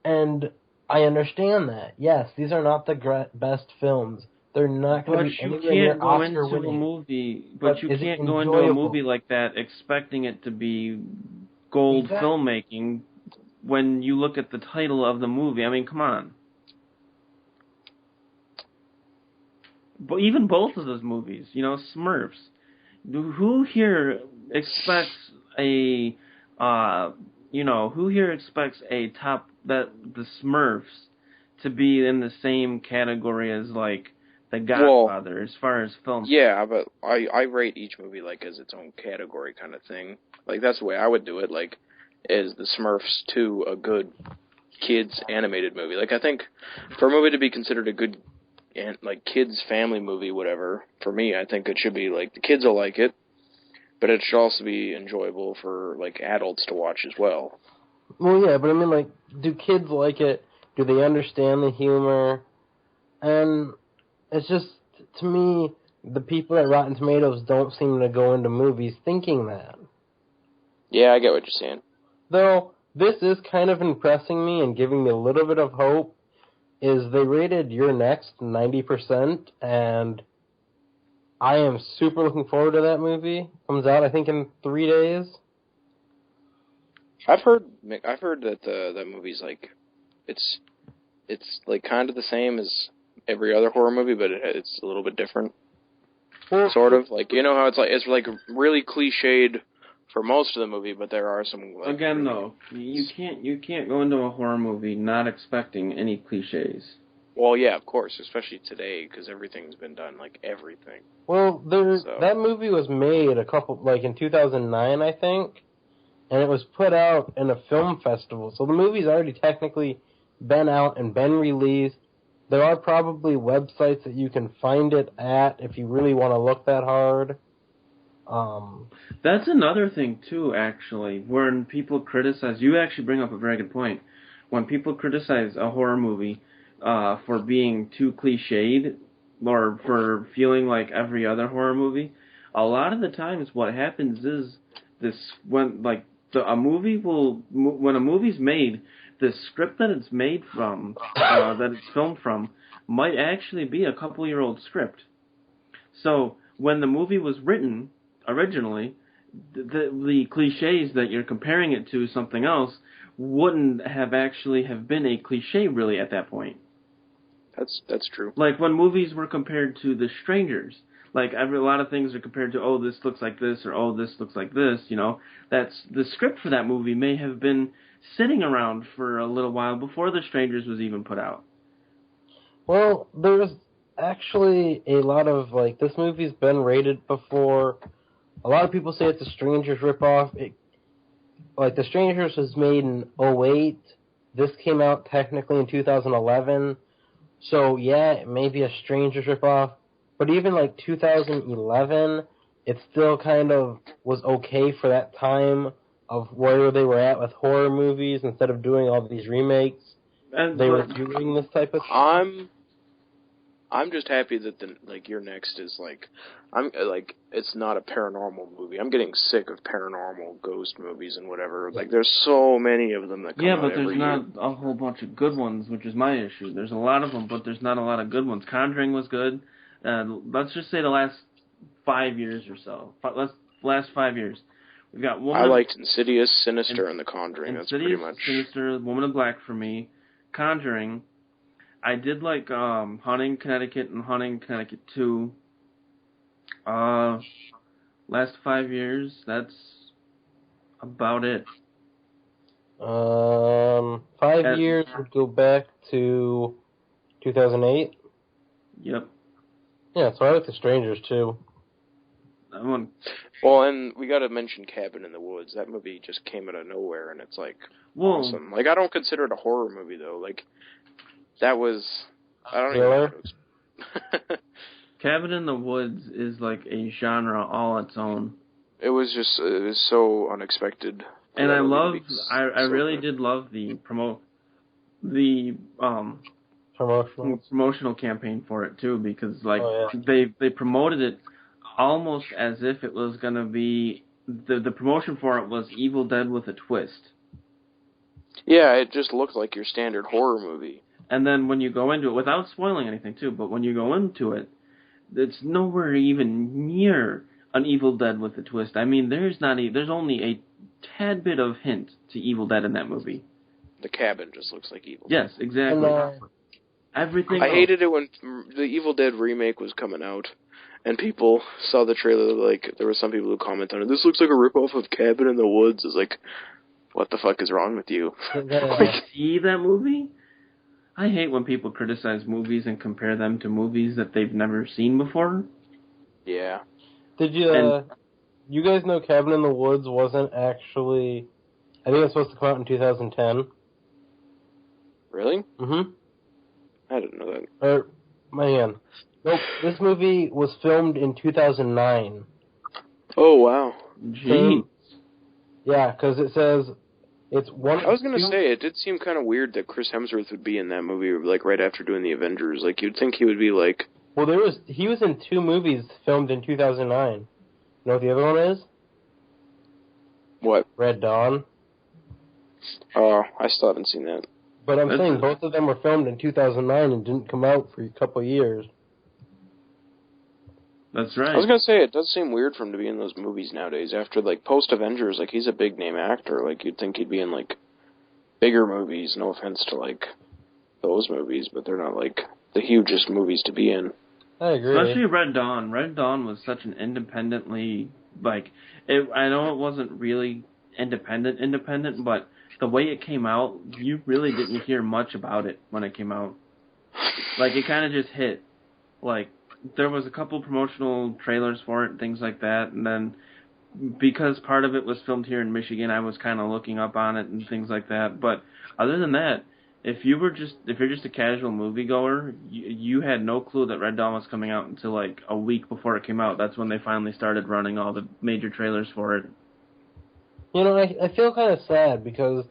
And I understand that. Yes, these are not the best films. They're not going to be anywhere near Oscar-winning. But you can't go into a movie like that expecting it to be gold filmmaking when you look at the title of the movie. I mean, come on. But even both of those movies, Smurfs. Who here expects the Smurfs to be in the same category as, like, The Godfather, as far as film? Yeah, but I rate each movie, like, as its own category kind of thing. Like, that's the way I would do it. Like, is the Smurfs 2 a good kids animated movie. Like, I think for a movie to be considered a good, and like, kids family movie, whatever, for me, I think it should be, like, the kids will like it, but it should also be enjoyable for, like, adults to watch as well. Well, yeah, but I mean, like, do kids like it? Do they understand the humor? And it's just, to me, the people at Rotten Tomatoes don't seem to go into movies thinking that. Yeah, I get what you're saying. Though, this is kind of impressing me and giving me a little bit of hope, is they rated You're Next 90%, and I am super looking forward to that movie. Comes out, I think, in 3 days. I've heard that that movie's like, it's like kind of the same as every other horror movie, but it's a little bit different. Well, Sort of, like, you know how it's like really cliched for most of the movie, but there are some, like, Again, really... though, you can't go into a horror movie not expecting any cliches. Well, yeah, of course, especially today, because everything's been done, like, everything. Well, that movie was made in 2009, I think, and it was put out in a film festival, so the movie's already technically been out and been released. There are probably websites that you can find it at if you really want to look that hard. That's another thing, too, actually, when people criticize... You actually bring up a very good point. When people criticize a horror movie for being too cliched or for feeling like every other horror movie, a lot of the times what happens is when a movie's made, the script that it's made from, that it's filmed from, might actually be a couple-year-old script. So when the movie was written originally, the cliches that you're comparing it to something else wouldn't have actually have been a cliche really at that point. That's true. Like when movies were compared to The Strangers, like a lot of things are compared to, oh, this looks like this, or oh, this looks like this, you know. That's the script for that movie may have been sitting around for a little while before The Strangers was even put out. Well, there's actually a lot of, like, this movie's been rated before. A lot of people say it's a Strangers ripoff. The Strangers was made in 2008. This came out technically in 2011. So, yeah, it may be a Strangers ripoff. But even, 2011, it still kind of was okay for that time of where they were at with horror movies. Instead of doing all these remakes, they were doing this type of thing. I'm just happy that Your Next is it's not a paranormal movie. I'm getting sick of paranormal ghost movies and whatever. Like, there's so many of them that come out every year. Yeah, but there's not a whole bunch of good ones, which is my issue. There's a lot of them, but there's not a lot of good ones. Conjuring was good. Let's just say the last 5 years or so. Last 5 years. We've got I liked Insidious, Sinister, and The Conjuring. That's pretty much... Sinister, Woman in Black for me. Conjuring. I did like Haunting Connecticut and Haunting Connecticut 2. Last 5 years, that's about it. 5 years would go back to 2008. Yep. Yeah, so I like The Strangers too. Well, and we got to mention Cabin in the Woods. That movie just came out of nowhere, and it's awesome. I don't consider it a horror movie though. That was... I don't even know what to Cabin in the Woods is like a genre all its own. It was so unexpected. And I really did love the promotional campaign for it too, because they promoted it almost as if it was going to be... The promotion for it was Evil Dead with a twist. Yeah, it just looked like your standard horror movie. And then when you go into it, without spoiling anything too, but when you go into it, it's nowhere even near an Evil Dead with a twist. I mean, there's only a tad bit of hint to Evil Dead in that movie. The cabin just looks like Evil Dead. Yes, exactly. Everything. I hated it when the Evil Dead remake was coming out, and people saw the trailer. There were some people who commented on it. This looks like a ripoff of Cabin in the Woods. It's like, what the fuck is wrong with you? See that movie? I hate when people criticize movies and compare them to movies that they've never seen before. Yeah. Did you guys know Cabin in the Woods wasn't actually... I think it was supposed to come out in 2010. Really? Mm-hmm. I didn't know that. Man. Nope, this movie was filmed in 2009. Oh, wow. Gee. Yeah, because it says it's one of I was going to two... say, it did seem kind of weird that Chris Hemsworth would be in that movie, like, right after doing the Avengers. Like, you'd think he would be, like... Well, he was in 2 movies filmed in 2009. You know what the other one is? What? Red Dawn. Oh, I still haven't seen that. But I'm saying both of them were filmed in 2009 and didn't come out for a couple of years. That's right. I was going to say, it does seem weird for him to be in those movies nowadays. After, like, post-Avengers, like, he's a big-name actor. Like, you'd think he'd be in, like, bigger movies. No offense to, like, those movies, but they're not, like, the hugest movies to be in. I agree. Especially Red Dawn. Red Dawn was such an independently, like, I know it wasn't really independent, but the way it came out, you really didn't hear much about it when it came out. Like, it kind of just hit. Like, there was a couple promotional trailers for it and things like that, and then because part of it was filmed here in Michigan, I was kind of looking up on it and things like that. But other than that, if you're just a casual moviegoer, you had no clue that Red Dawn was coming out until like a week before it came out. That's when they finally started running all the major trailers for it. You know, I feel kind of sad because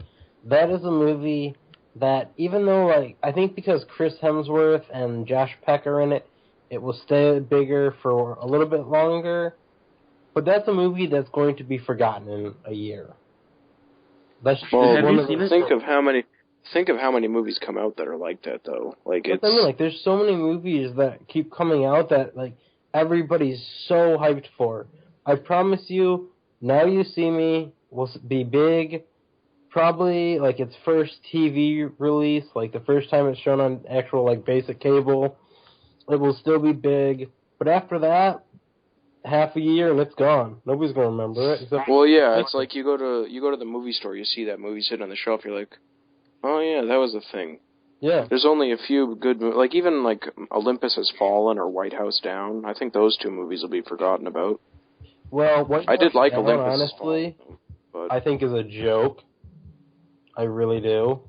that is a movie that, even though, like, I think because Chris Hemsworth and Josh Peck are in it, it will stay bigger for a little bit longer. But that's a movie that's going to be forgotten in a year. That's well, have you seen it? Think of how many movies come out that are like that, though. Like, it's... I mean, like, there's so many movies that keep coming out that, like, everybody's so hyped for. I promise you, Now You See Me will be big. Probably, like, its first TV release, like, the first time it's shown on actual, like, basic cable, it will still be big. But after that, half a year and it's gone. Nobody's gonna remember it. Well, yeah, it's like you go to the movie store, you see that movie sitting on the shelf, you're like, oh yeah, that was a thing. Yeah. There's only a few good, like even like Olympus Has Fallen or White House Down. I think those 2 movies will be forgotten about. Well, what I did like Down, Olympus Has honestly, Fallen, but I think is a joke. I really do.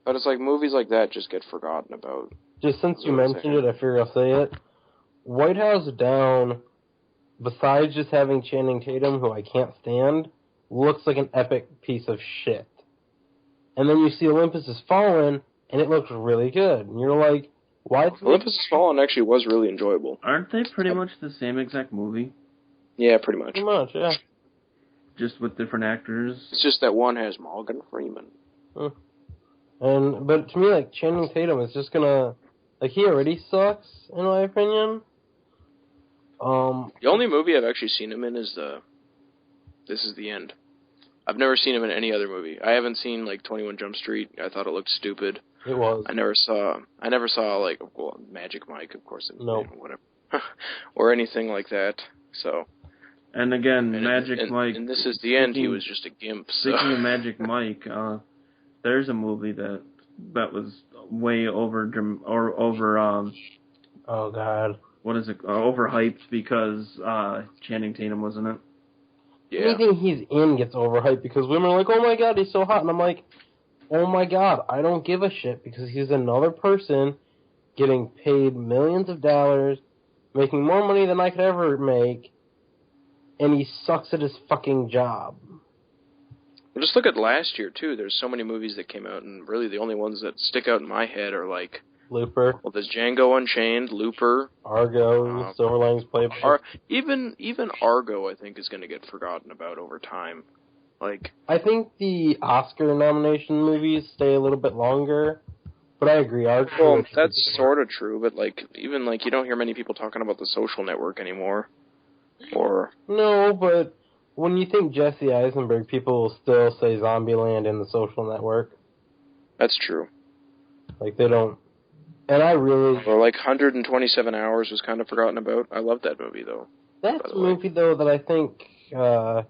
But it's like movies like that just get forgotten about. Just since you mentioned it, I figure I'll say it. White House Down, besides just having Channing Tatum, who I can't stand, looks like an epic piece of shit. And then you see Olympus Has Fallen, and it looks really good. And you're like, why? Olympus Has Fallen actually was really enjoyable. Aren't they pretty much the same exact movie? Yeah, pretty much. Pretty much, yeah. Just with different actors? It's just that one has Morgan Freeman. But to me, like, Channing Tatum is just gonna... Like, he already sucks, in my opinion. The only movie I've actually seen him in is This Is the End. I've never seen him in any other movie. I haven't seen, like, 21 Jump Street. I thought it looked stupid. It was. I never saw, like, well, Magic Mike, of course. No. Whatever. Or anything like that, so... And again, Magic Mike... And This Is the End, he was just a gimp, so... Speaking of Magic Mike, there's a movie that was way over... Oh, God. What is it? Overhyped because Channing Tatum was in it. Yeah. Anything he's in gets overhyped because women are like, oh my God, he's so hot. And I'm like, oh my God, I don't give a shit because he's another person getting paid millions of dollars, making more money than I could ever make, and he sucks at his fucking job. Well, just look at last year, too. There's so many movies that came out, and really the only ones that stick out in my head are, like... Looper. Well, there's Django Unchained, Looper. Argo, Silver Linings Playbook. Even Argo, I think, is going to get forgotten about over time. Like, I think the Oscar nomination movies stay a little bit longer, but I agree. Argo. Well, that's sort of true, but, like, even, like, you don't hear many people talking about The Social Network anymore. Or... No, but when you think Jesse Eisenberg, people will still say Zombieland and The Social Network. That's true. Like, they don't... And I really... Or, like, 127 Hours was kind of forgotten about. I love that movie, though. That's a movie, though, that I think it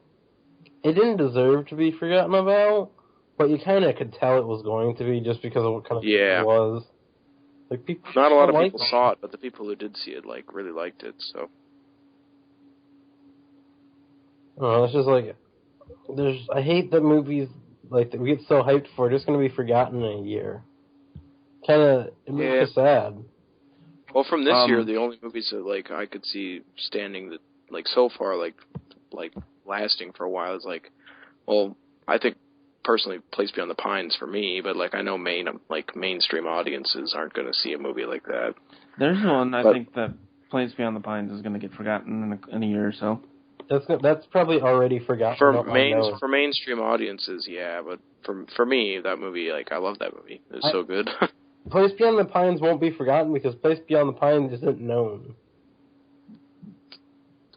didn't deserve to be forgotten about, but you kind of could tell it was going to be just because of what kind of movie it was. Like, people not a lot of people saw it, but the people who did see it, like, really liked it, so... It's just like... I hate that movies like that we get so hyped for, are just going to be forgotten in a year. It makes us sad. Well, from this year, the only movies that like I could see standing that like so far like lasting for a while is like, well, I think personally Place Beyond the Pines for me, but like I know mainstream audiences aren't going to see a movie like that. There's one I think that Place Beyond the Pines is going to get forgotten in a year or so. That's probably already forgotten. For mainstream audiences, yeah, but for me, that movie, like I love that movie. It's so good. Place Beyond the Pines won't be forgotten because Place Beyond the Pines isn't known.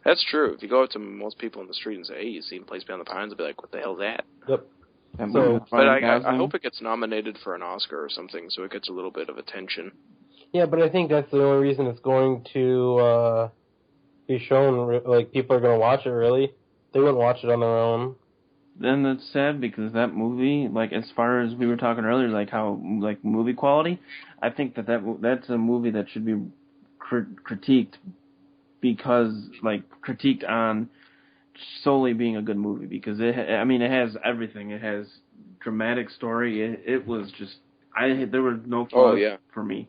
That's true. If you go up to most people in the street and say, "Hey, you seen Place Beyond the Pines?" they'll be like, "What the hell's that?" Yep. But I hope it gets nominated for an Oscar or something, so it gets a little bit of attention. Yeah, but I think that's the only reason it's going to be shown. Like, people are going to watch it, really. They wouldn't watch it on their own. Then that's sad because that movie, like, as far as we were talking earlier, like, how, like, movie quality, I think that's a movie that should be critiqued because, like, critiqued on solely being a good movie because it has everything. It has dramatic story. It was just, there were no flaws for me.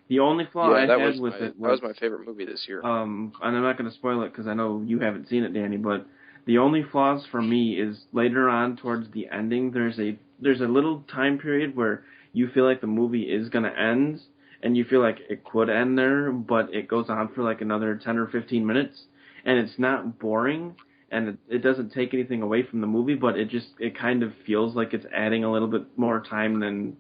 The only flaw I had with it was... That was my favorite movie this year. And I'm not going to spoil it because I know you haven't seen it, Danny, but the only flaws for me is later on towards the ending, there's a little time period where you feel like the movie is going to end, and you feel like it could end there, but it goes on for like another 10 or 15 minutes, and it's not boring, and it doesn't take anything away from the movie, but it kind of feels like it's adding a little bit more time than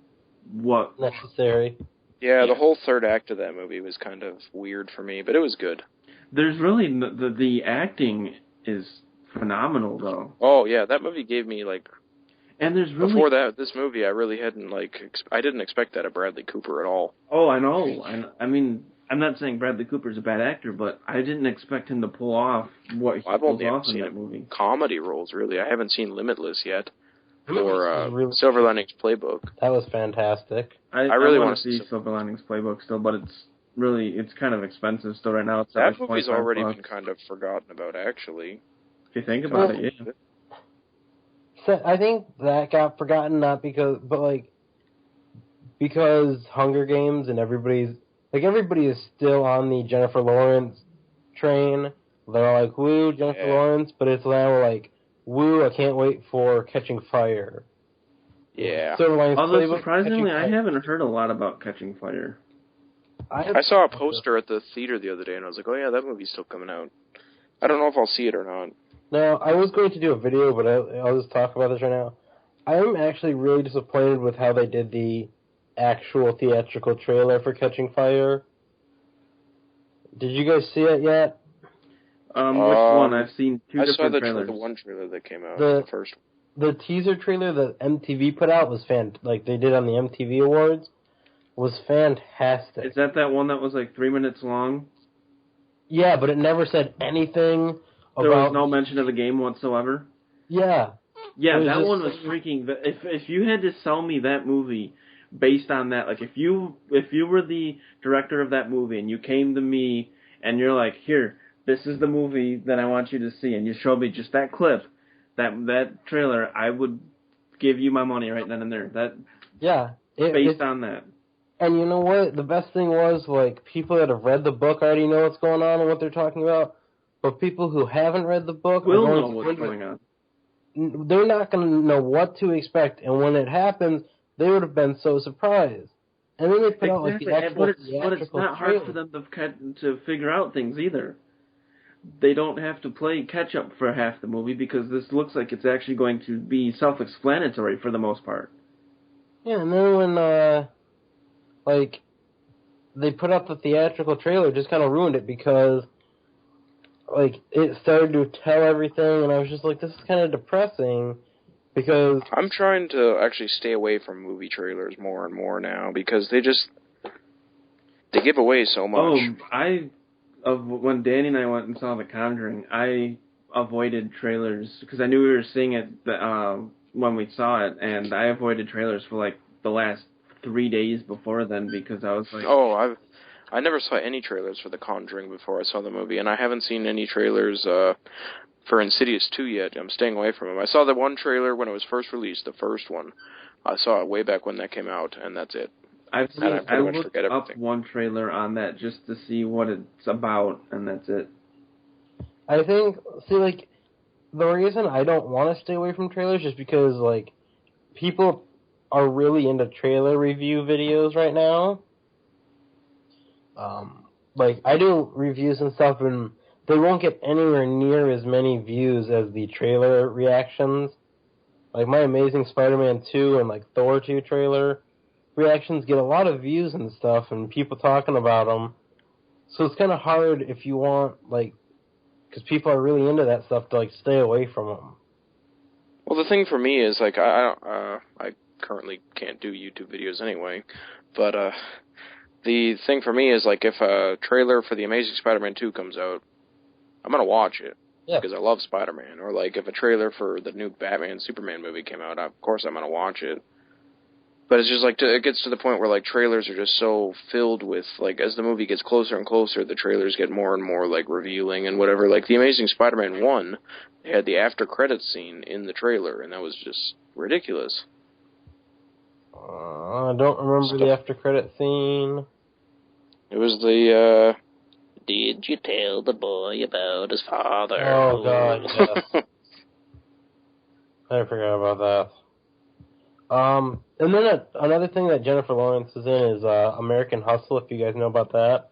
what... necessary. Yeah, the whole third act of that movie was kind of weird for me, but it was good. There's really... The acting is phenomenal, though. Oh, yeah, that movie gave me, like... And there's really... Before this movie, I really hadn't, like... I didn't expect that of Bradley Cooper at all. Oh, I know. I mean, I'm not saying Bradley Cooper's a bad actor, but I didn't expect him to pull off what he pulled off in that movie. Comedy roles, really. I haven't seen Limitless yet. Or Silver Linings Playbook. That was fantastic. I really want to see Silver Linings Playbook still, but it's kind of expensive still right now. It's that like movie's already been kind of forgotten about, actually. If you think about it, yeah. So I think that got forgotten because Hunger Games and everybody is still on the Jennifer Lawrence train. They're all like, woo, Jennifer Lawrence, but it's now like, woo, I can't wait for Catching Fire. Yeah. Although, surprisingly, I haven't heard a lot about Catching Fire. I saw a poster at the theater the other day, and I was like, oh yeah, that movie's still coming out. I don't know if I'll see it or not. No, I was going to do a video, but I'll just talk about this right now. I'm actually really disappointed with how they did the actual theatrical trailer for Catching Fire. Did you guys see it yet? Which one? I've seen two different trailers. I saw the one trailer that came out, the first one. The teaser trailer that MTV put out was like they did on the MTV Awards, was fantastic. Is that one that was like 3 minutes long? Yeah, but it never said anything about... There was no mention of the game whatsoever? Yeah. Yeah, that one was freaking... If you had to sell me that movie based on that, like if you were the director of that movie and you came to me and you're like, here, this is the movie that I want you to see, and you showed me just that clip, that trailer, I would give you my money right then and there. Based on that. And you know what? The best thing was, like, people that have read the book already know what's going on and what they're talking about, but people who haven't read the book will know what's going on. They're not going to know what to expect, and when it happens, they would have been so surprised. And then they put out, like, the actual but it's not hard for them to figure out things either. They don't have to play catch-up for half the movie because this looks like it's actually going to be self-explanatory for the most part. Yeah, and then when, they put out the theatrical trailer, it just kind of ruined it because, like, it started to tell everything, and I was just like, this is kind of depressing because... I'm trying to actually stay away from movie trailers more and more now because they give away so much. When Danny and I went and saw The Conjuring, I avoided trailers because I knew we were seeing it when we saw it, and I avoided trailers for like the last 3 days before then because I was like, I never saw any trailers for The Conjuring before I saw the movie, and I haven't seen any trailers for Insidious 2 yet. I'm staying away from them. I saw the one trailer when it was first released, the first one. I saw it way back when that came out, and that's it. I looked up one trailer on that just to see what it's about, and that's it. I think, the reason I don't want to stay away from trailers is because, people are really into trailer review videos right now. I do reviews and stuff, and they won't get anywhere near as many views as the trailer reactions. Like, my Amazing Spider-Man 2 and, Thor 2 trailer reactions get a lot of views and stuff, and people talking about them. So it's kind of hard if you want, because people are really into that stuff, to, stay away from them. Well, the thing for me is, I currently can't do YouTube videos anyway, but, the thing for me is, if a trailer for The Amazing Spider-Man 2 comes out, I'm gonna watch it. Yeah. Because I love Spider-Man. Or, if a trailer for the new Batman Superman movie came out, of course I'm gonna watch it. But it's just, it gets to the point where, trailers are just so filled with, as the movie gets closer and closer, the trailers get more and more, revealing and whatever. The Amazing Spider-Man 1, they had the after-credits scene in the trailer, and that was just ridiculous. I don't remember the after-credit scene. It was the, did you tell the boy about his father? Oh, God, yes. I forgot about that. And then another thing that Jennifer Lawrence is in is American Hustle, if you guys know about that.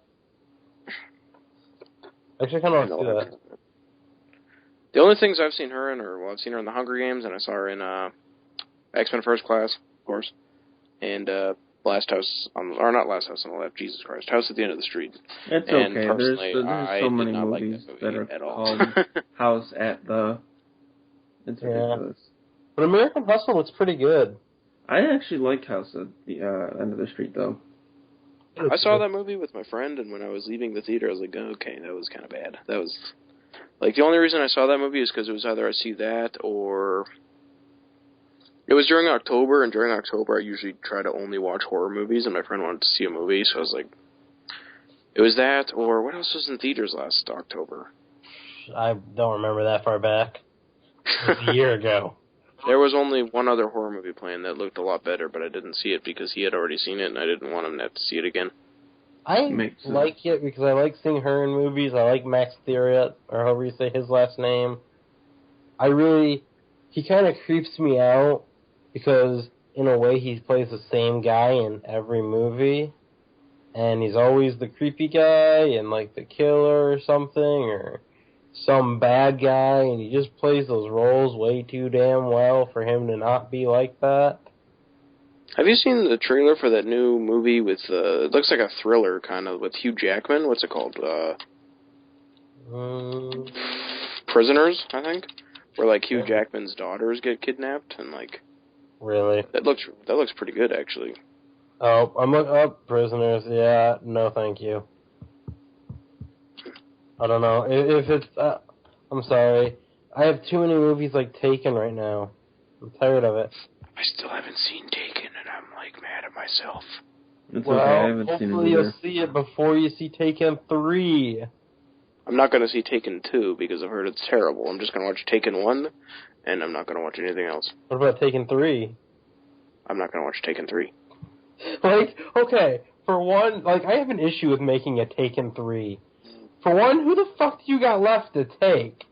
Actually, I kind of want to see that. The only things I've seen her in I've seen her in The Hunger Games, and I saw her in X-Men First Class, of course, and Last House on the Left, Jesus Christ, House at the End of the Street. It's and okay. There's so many movies that are called House at the... It's ridiculous. But American Hustle looks pretty good. I actually liked House at the End of the Street, though. I saw that movie with my friend, and when I was leaving the theater, I was like, okay, that was kind of bad. That was... the only reason I saw that movie is because it was either I see that, or... It was during October, and during October I usually try to only watch horror movies, and my friend wanted to see a movie, so I was like... It was that, or what else was in theaters last October? I don't remember that far back. It was a year ago. There was only one other horror movie playing that looked a lot better, but I didn't see it because he had already seen it, and I didn't want him to have to see it again. I like it because I like seeing her in movies. I like Max Thieriot, or however you say his last name. He kind of creeps me out because, in a way, he plays the same guy in every movie. And he's always the creepy guy and, the killer or something, or some bad guy, and he just plays those roles way too damn well for him to not be like that. Have you seen the trailer for that new movie with, it looks like a thriller, kind of, with Hugh Jackman? What's it called? Prisoners, I think? Where, Hugh Jackman's daughters get kidnapped, and, Really? That looks pretty good, actually. Oh, I'm looking up Prisoners. Yeah, no thank you. I don't know. If it's... I'm sorry. I have too many movies Taken right now. I'm tired of it. I still haven't seen Taken, and I'm, mad at myself. It's okay, I haven't seen it hopefully you'll see it before you see Taken 3. I'm not going to see Taken 2, because I've heard it's terrible. I'm just going to watch Taken 1, and I'm not going to watch anything else. What about Taken 3? I'm not going to watch Taken 3. Okay, for one, I have an issue with making a Taken 3. For one, who the fuck do you got left to take?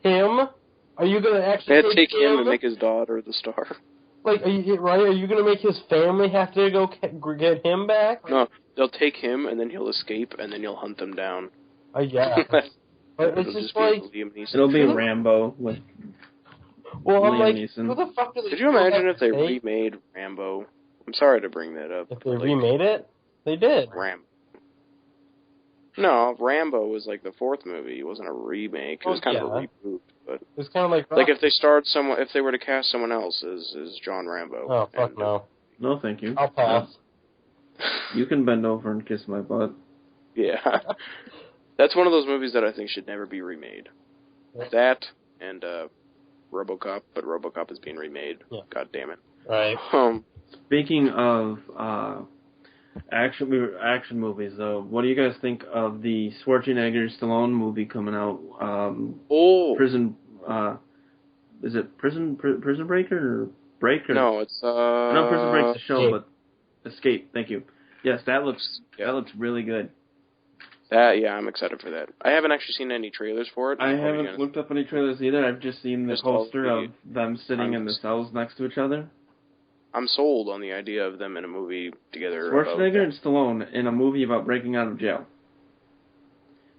Him? Are you going to actually take him and make his daughter the star? Are you going to make his family have to go get him back? No, they'll take him, and then he'll escape, and then you'll hunt them down. Yeah. But it's just it'll be Rambo with Liam Neeson. Who the fuck do they... Could you imagine if they remade Rambo? I'm sorry to bring that up. If they remade it? They did. No, Rambo was the fourth movie. It wasn't a remake. It was kind of a reboot. But it was kind of if they were to cast someone else as John Rambo. Oh, fuck no. No, thank you. I'll pass. You can bend over and kiss my butt. Yeah. That's one of those movies that I think should never be remade. That and RoboCop, but RoboCop is being remade. Yeah. God damn it. Right. Speaking of Action movies, though. What do you guys think of the Schwarzenegger-Stallone movie coming out? Prison. Is it Prison Breaker or Breaker? No, it's No, Prison Break's the show, Escape. but Escape. Thank you. Yes, that looks really good. I'm excited for that. I haven't actually seen any trailers for it. I haven't looked up any trailers either. I've just seen the poster of them sitting in the cells next to each other. I'm sold on the idea of them in a movie together. Schwarzenegger and Stallone in a movie about breaking out of jail.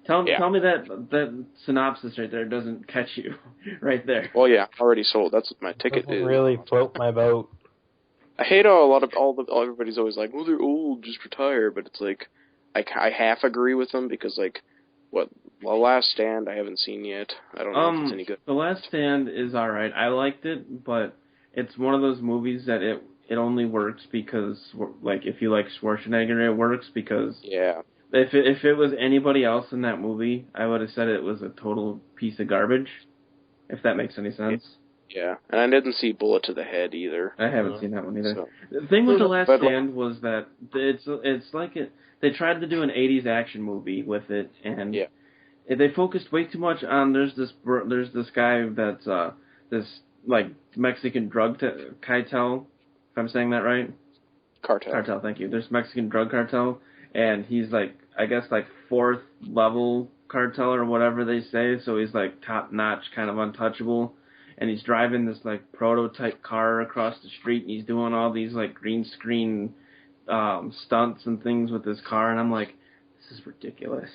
Tell me that synopsis right there doesn't catch you right there. Well, yeah, already sold. That's what my ticket is. Really float my boat. I hate everybody's always like, well, they're old, just retire. But it's like, I half agree with them because The Last Stand I haven't seen yet. I don't know if it's any good. The Last Stand is alright. I liked it, but it's one of those movies that it only works because, like, if you like Schwarzenegger, it works because... Yeah. If it was anybody else in that movie, I would have said it was a total piece of garbage, if that makes any sense. Yeah, and I didn't see Bullet to the Head either. I haven't seen that one either. So. The thing with The Last Stand was that it's like they tried to do an 80s action movie with it, and they focused way too much on there's this guy that's this like Mexican drug cartel, if I'm saying that right. Cartel, thank you. There's Mexican drug cartel, and he's like, I guess, like 4th level cartel or whatever they say, so he's like top notch, kind of untouchable, and he's driving this like prototype car across the street, and he's doing all these like green screen stunts and things with his car, and I'm like, this is ridiculous.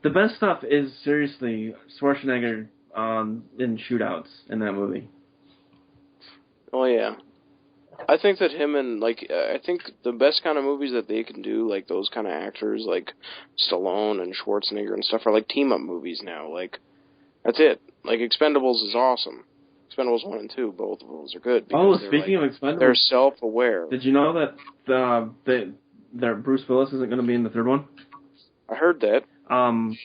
The best stuff is seriously Schwarzenegger in shootouts in that movie. Oh yeah. I think that him and, I think the best kind of movies that they can do, like, those kind of actors, like Stallone and Schwarzenegger and stuff, are, like, team-up movies now. Like, that's it. Like, Expendables is awesome. Expendables 1 and 2, both of those are good. Speaking of Expendables... They're self-aware. Did you know that Bruce Willis isn't going to be in the third one? I heard that. I'm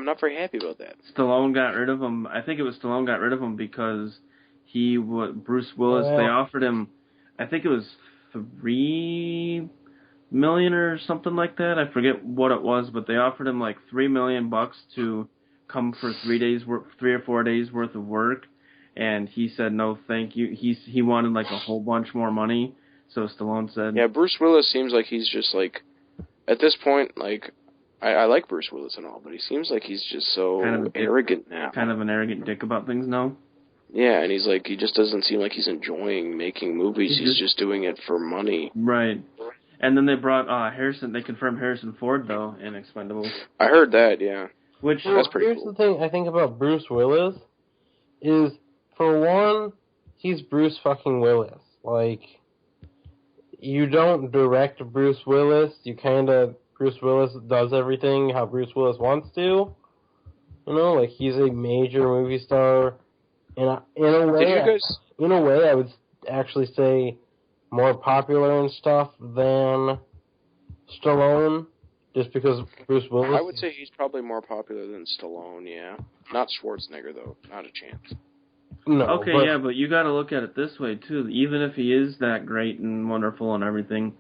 not very happy about that. Stallone got rid of him. I think it was Stallone got rid of him because... Bruce Willis, they offered him, I think it was $3 million or something like that. I forget what it was, but they offered him like $3 million to come for 3 or 4 days worth of work, and he said no, thank you. He wanted like a whole bunch more money, so Stallone said. Yeah, Bruce Willis seems like he's just like, at this point, like, I like Bruce Willis and all, but he seems like he's just so arrogant now. Kind of an arrogant dick about things now. Yeah, and he's like, he just doesn't seem like he's enjoying making movies. He's just doing it for money. Right. And then they brought they confirmed Harrison Ford, though, in Expendables. I heard that, yeah. That's pretty cool. Here's the thing I think about Bruce Willis is, for one, he's Bruce fucking Willis. Like, you don't direct Bruce Willis. Bruce Willis does everything how Bruce Willis wants to. You know, like, he's a major movie star. In a way, I would actually say more popular and stuff than Stallone, just because Bruce Willis... I would say he's probably more popular than Stallone, yeah. Not Schwarzenegger, though. Not a chance. No. Okay, but you gotta look at it this way, too. Even if he is that great and wonderful and everything,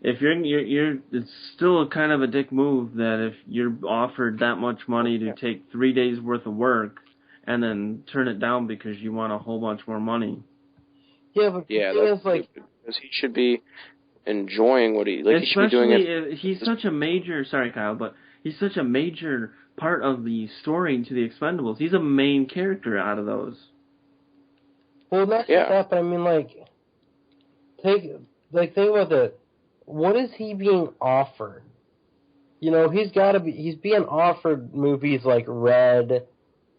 if it's still kind of a dick move that if you're offered that much money to take 3 days worth of work, and then turn it down because you want a whole bunch more money. Yeah, but that's like, because he should be enjoying what he he should be doing it. He's such a major. Sorry, Kyle, but he's such a major part of the story to the Expendables. He's a main character out of those. Well, not just that, but I mean, think about that. What is he being offered? You know, he's being offered movies like Red,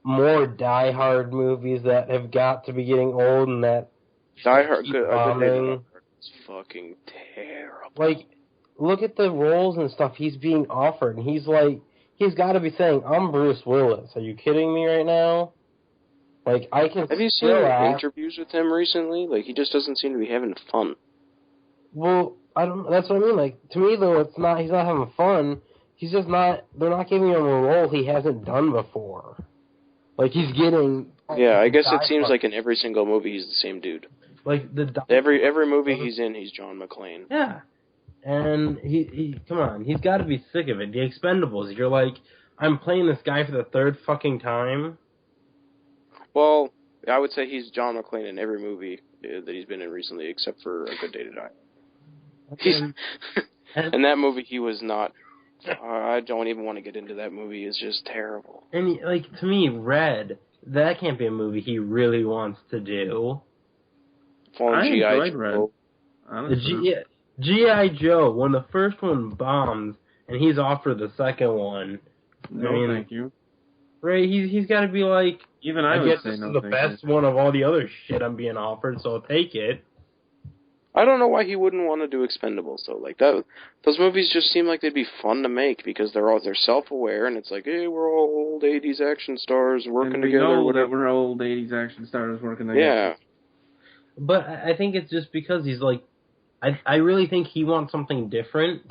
more Die Hard movies that have got to be getting old and that Die Hard, it's fucking terrible. Like, look at the roles and stuff he's being offered, and he's got to be saying, I'm Bruce Willis. Are you kidding me right now? Like, I can. Have you seen interviews with him recently? Like, he just doesn't seem to be having fun. Well, that's what I mean. Like, to me though, he's not having fun. He's just not. They're not giving him a role he hasn't done before. Like, he's getting... Yeah, I guess it seems like in every single movie he's the same dude. Like every movie he's in, he's John McClane. Yeah, and he come on, he's got to be sick of it. The Expendables, you're like, I'm playing this guy for the third fucking time. Well, I would say he's John McClane in every movie that he's been in recently, except for A Good Day to Die. In that movie, he was not. I don't even want to get into that movie. It's just terrible. And like to me, Red, that can't be a movie he really wants to do. I enjoyed Red. G.I. Joe, when the first one bombs and he's offered the second one. Thank you. Right, he's got to be like, even I guess this is the best one of all the other shit I'm being offered, so I'll take it. I don't know why he wouldn't want to do Expendables though. Like that, those movies just seem like they'd be fun to make because they're self-aware and it's like, hey, we're all old '80s action stars working together. That we're old '80s action stars working together. Yeah, but I think it's just because he's like, I really think he wants something different.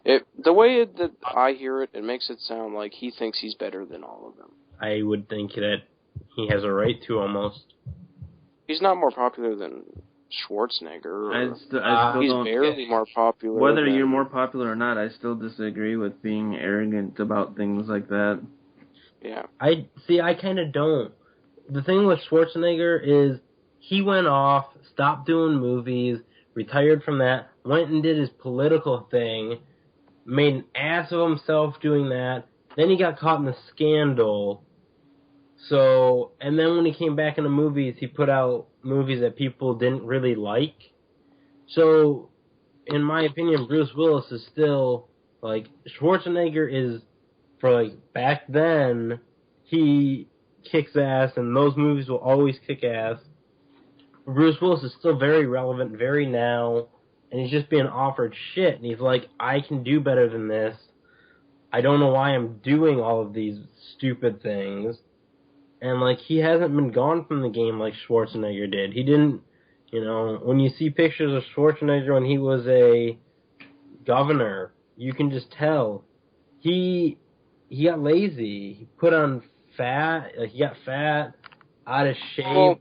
The way that I hear it, it makes it sound like he thinks he's better than all of them. I would think that he has a right to almost. He's not more popular than Schwarzenegger. I still he's don't, barely more popular. Whether you're more popular or not, I still disagree with being arrogant about things like that. Yeah. I kind of don't. The thing with Schwarzenegger is he went off, stopped doing movies, retired from that, went and did his political thing, made an ass of himself doing that. Then he got caught in a scandal. So, and then when he came back into movies, he put out movies that people didn't really like. So, in my opinion, Bruce Willis is still, like, Schwarzenegger is, for, like, back then, he kicks ass, and those movies will always kick ass. Bruce Willis is still very relevant, very now, and he's just being offered shit, and he's like, I can do better than this. I don't know why I'm doing all of these stupid things. And, like, he hasn't been gone from the game like Schwarzenegger did. He didn't, when you see pictures of Schwarzenegger when he was a governor, you can just tell. He got lazy. He put on fat. He got fat, out of shape. Well,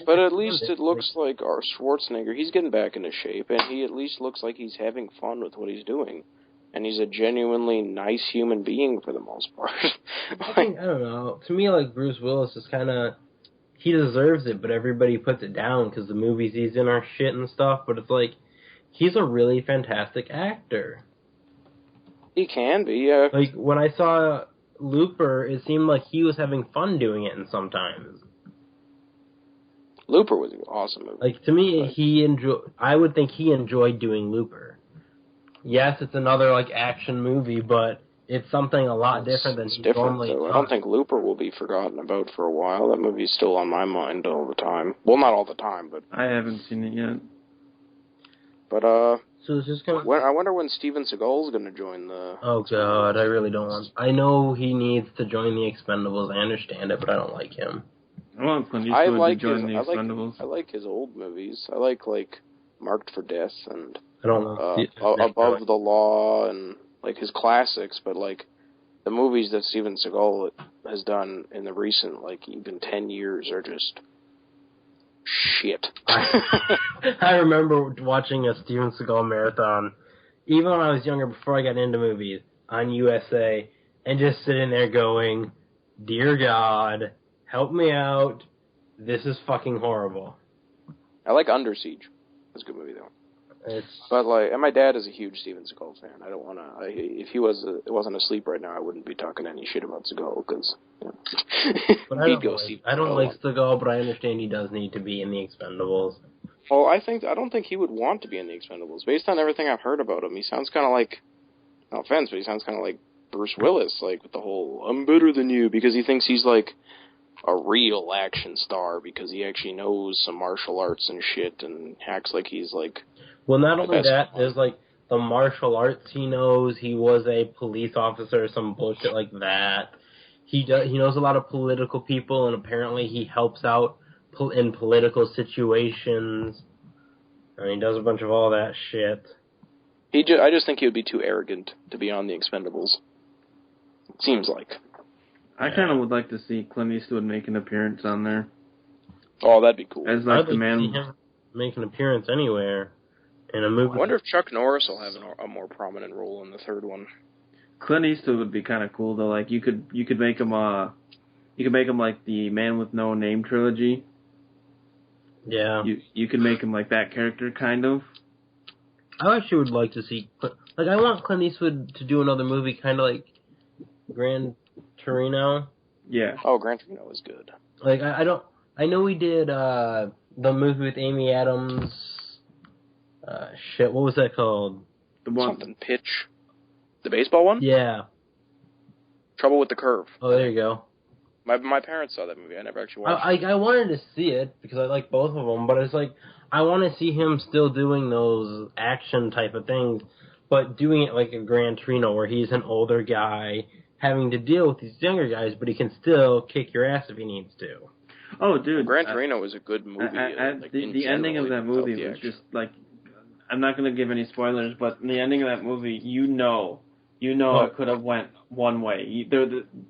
but at least it looks like our Schwarzenegger, he's getting back into shape, and he at least looks like he's having fun with what he's doing. And he's a genuinely nice human being for the most part. I don't know. To me, like, Bruce Willis is kind of... He deserves it, but everybody puts it down because the movies he's in are shit and stuff. But it's like, he's a really fantastic actor. He can be, yeah. Like, when I saw Looper, it seemed like he was having fun doing it sometimes. Looper was an awesome movie. Like, to me, I would think he enjoyed doing Looper. Yes, it's another, like, action movie, but it's something a lot different than he normally does. I don't think Looper will be forgotten about for a while. That movie's still on my mind all the time. Well, not all the time, but... I haven't seen it yet. But, So it's just kind of... I wonder when Steven Seagal's going to join the... Oh, God, I really don't want... I know he needs to join the Expendables. I understand it, but I don't like him. I want Clint Eastwood to join the Expendables. I like his old movies. I like Marked for Death and... I don't know. Above the Law and, like, his classics, but, like, the movies that Steven Seagal has done in the recent, like, even 10 years are just shit. I remember watching a Steven Seagal marathon, even when I was younger, before I got into movies, on USA, and just sitting there going, Dear God, help me out. This is fucking horrible. I like Under Siege. That's a good movie, though. But and my dad is a huge Steven Seagal fan. I don't want to. If he wasn't asleep right now, I wouldn't be talking any shit about Seagal because I don't like Seagal, but I understand he does need to be in the Expendables. Well, I don't think he would want to be in the Expendables. Based on everything I've heard about him, he sounds kind of like, no offense, but he sounds kind of like Bruce Willis, like with the whole "I'm better than you" because he thinks he's like a real action star because he actually knows some martial arts and shit and acts like he's like. Well, not only that, there's, like, the martial arts he knows. He was a police officer or some bullshit like that. He knows a lot of political people, and apparently he helps out in political situations. I mean, he does a bunch of all that shit. I just think he would be too arrogant to be on the Expendables. It seems like. I kind of would like to see Clint Eastwood make an appearance on there. Oh, that'd be cool. As, like, the man... make an appearance anywhere in a movie. I wonder if Chuck Norris will have a more prominent role in the third one. Clint Eastwood would be kind of cool though. Like you could make him like the Man with No Name trilogy. Yeah. You could make him like that character kind of. I actually would like to see, like, I want Clint Eastwood to do another movie kind of like Gran Torino. Yeah. Oh, Gran Torino is good. Like, I know we did the movie with Amy Adams. What was that called? The one. Something Pitch. The baseball one? Yeah. Trouble with the Curve. Oh, there you go. My parents saw that movie. I never actually watched it. I wanted to see it because I like both of them, but it's like I want to see him still doing those action type of things, but doing it like a Gran Torino where he's an older guy having to deal with these younger guys, but he can still kick your ass if he needs to. Oh, dude. Gran Torino was a good movie. The ending of that movie was just like, I'm not going to give any spoilers, but in the ending of that movie, you know it could have went one way. You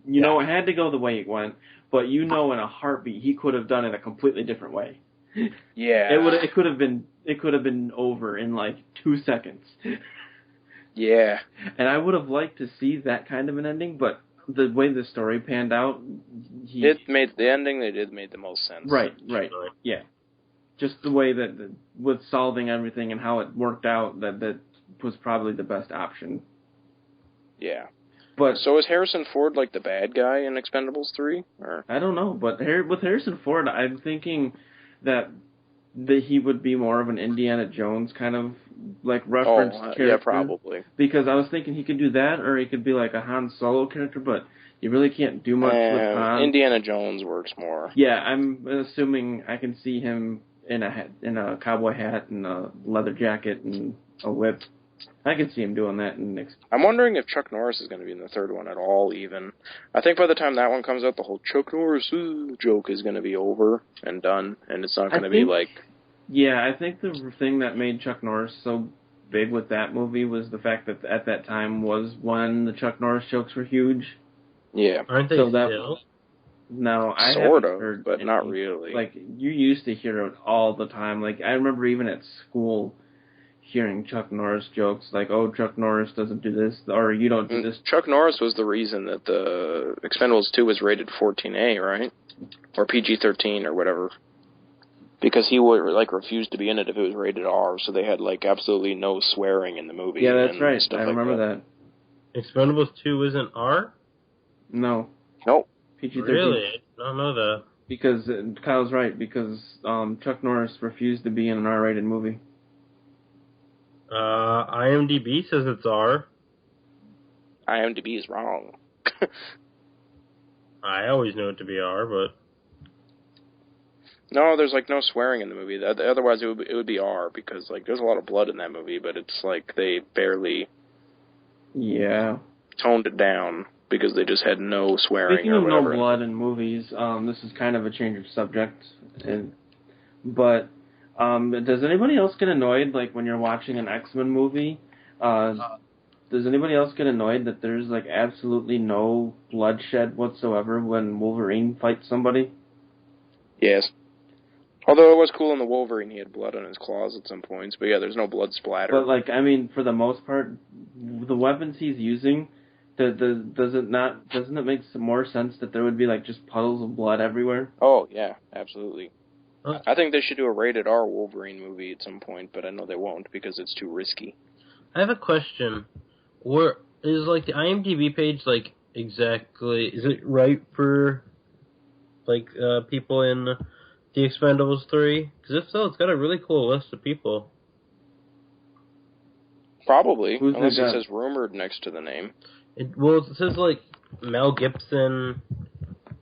know it had to go the way it went, but you know in a heartbeat he could have done it a completely different way. Yeah. It could have been over in like 2 seconds. Yeah. And I would have liked to see that kind of an ending, but the way the story panned out, the ending they did made the most sense. Right. Yeah. Just the way that with solving everything and how it worked out, that was probably the best option. Yeah. But so is Harrison Ford like the bad guy in Expendables 3? Or? I don't know, but with Harrison Ford, I'm thinking that he would be more of an Indiana Jones kind of like reference character. Yeah, probably. Because I was thinking he could do that, or he could be like a Han Solo character, but you really can't do much with Han. Indiana Jones works more. Yeah, I'm assuming I can see him in a cowboy hat and a leather jacket and a whip. I can see him doing that. I'm wondering if Chuck Norris is going to be in the third one at all, even. I think by the time that one comes out, the whole Chuck Norris joke is going to be over and done, and it's not going to be like... Yeah, I think the thing that made Chuck Norris so big with that movie was the fact that at that time was when the Chuck Norris jokes were huge. Yeah. Aren't they still? No, I sort haven't of, heard but any, not really. Like, you used to hear it all the time. Like, I remember even at school hearing Chuck Norris jokes, like, oh, Chuck Norris doesn't do this, or you don't do this. Chuck Norris was the reason that the Expendables 2 was rated 14A, right? Or PG-13 or whatever. Because he would, like, refuse to be in it if it was rated R, so they had, like, absolutely no swearing in the movie. Yeah, that's right. I remember that. Expendables 2 isn't R? No. Nope. PG-13. Really? I don't know that. Because, Kyle's right, because Chuck Norris refused to be in an R-rated movie. IMDb says it's R. IMDb is wrong. I always knew it to be R, but... No, there's, like, no swearing in the movie. Otherwise, it would be R, because, like, there's a lot of blood in that movie, but it's, like, they barely... Yeah. Toned it down, because they just had no swearing. Speaking of no blood in movies, this is kind of a change of subject, but does anybody else get annoyed, like, when you're watching an X-Men movie? Does anybody else get annoyed that there's, like, absolutely no bloodshed whatsoever when Wolverine fights somebody? Yes. Although it was cool in the Wolverine, he had blood on his claws at some points. But yeah, there's no blood splatter. But, like, I mean, for the most part, the weapons he's using, doesn't it make some more sense that there would be, like, just puddles of blood everywhere? Oh, yeah, absolutely. I think they should do a rated R Wolverine movie at some point, but I know they won't because it's too risky. I have a question. Is, like, the IMDb page, like, exactly... Is it right for, like, people in... The Expendables 3? Because if so, it's got a really cool list of people. Probably, unless it says rumored next to the name. It says, like, Mel Gibson.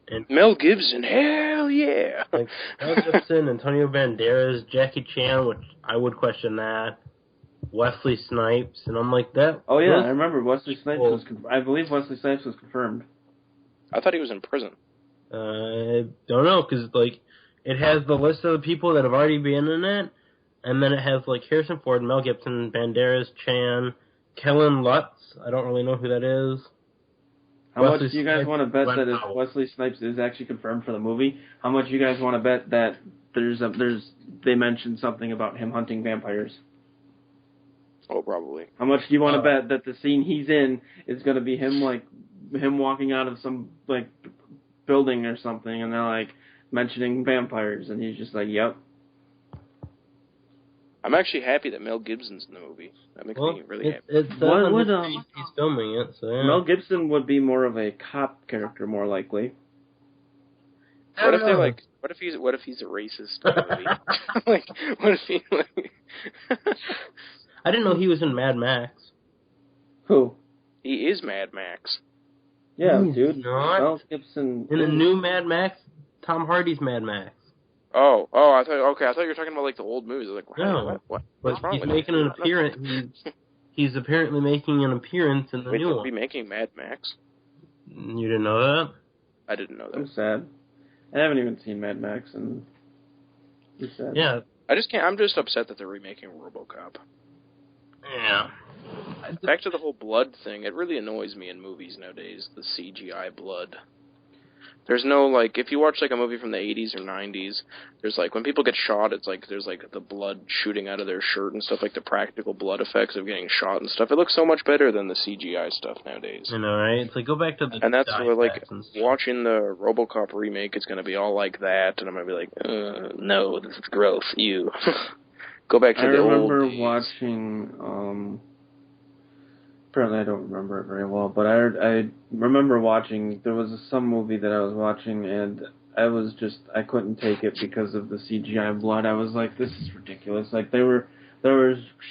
And Mel Gibson, hell yeah! Like, Mel Gibson, Antonio Banderas, Jackie Chan, which I would question that. Wesley Snipes, and I'm like, that... Oh, yeah, I remember Wesley Snipes was... I believe Wesley Snipes was confirmed. I thought he was in prison. I don't know, because, like... It has the list of the people that have already been in it, and then it has, like, Harrison Ford, Mel Gibson, Banderas, Chan, Kellen Lutz. I don't really know who that is. How much do you guys want to bet that if Wesley Snipes is actually confirmed for the movie? How much you guys want to bet that there's they mentioned something about him hunting vampires. Oh, probably. How much do you want to bet that the scene he's in is going to be him walking out of some like building or something, and they're like mentioning vampires, and he's just like, "Yep." I'm actually happy that Mel Gibson's in the movie. That makes me really happy. He's filming it, so yeah. Mel Gibson would be more of a cop character, more likely. What if they're like? What if he's a racist in the movie? Like, what if he like? I didn't know he was in Mad Max. Who? He is Mad Max. Yeah, He's dude. not. Mel Gibson. In the new Mad Max, Tom Hardy's Mad Max. Oh, I thought you were talking about like the old movies. Like, no, what's wrong he's with making an appearance. He's apparently making an appearance in the new one. Be making Mad Max? You didn't know that? I didn't know that. I'm sad. I haven't even seen Mad Max, and I'm sad. Yeah. I just can't. I'm just upset that they're remaking RoboCop. Yeah. Back to the whole blood thing. It really annoys me in movies nowadays. The CGI blood. There's no, like, if you watch, like, a movie from the 80s or 90s, there's, like, when people get shot, it's, like, there's, like, the blood shooting out of their shirt and stuff, like, the practical blood effects of getting shot and stuff. It looks so much better than the CGI stuff nowadays. You know, right? It's like, go back to the... And that's where, like, watching the RoboCop remake, it's going to be all like that, and I'm going to be like, no, this is gross, you. Go back to the old days. I remember watching, apparently I don't remember it very well, but I remember watching, there was some movie that I was watching, and I couldn't take it because of the CGI blood. I was like, this is ridiculous. Like, they were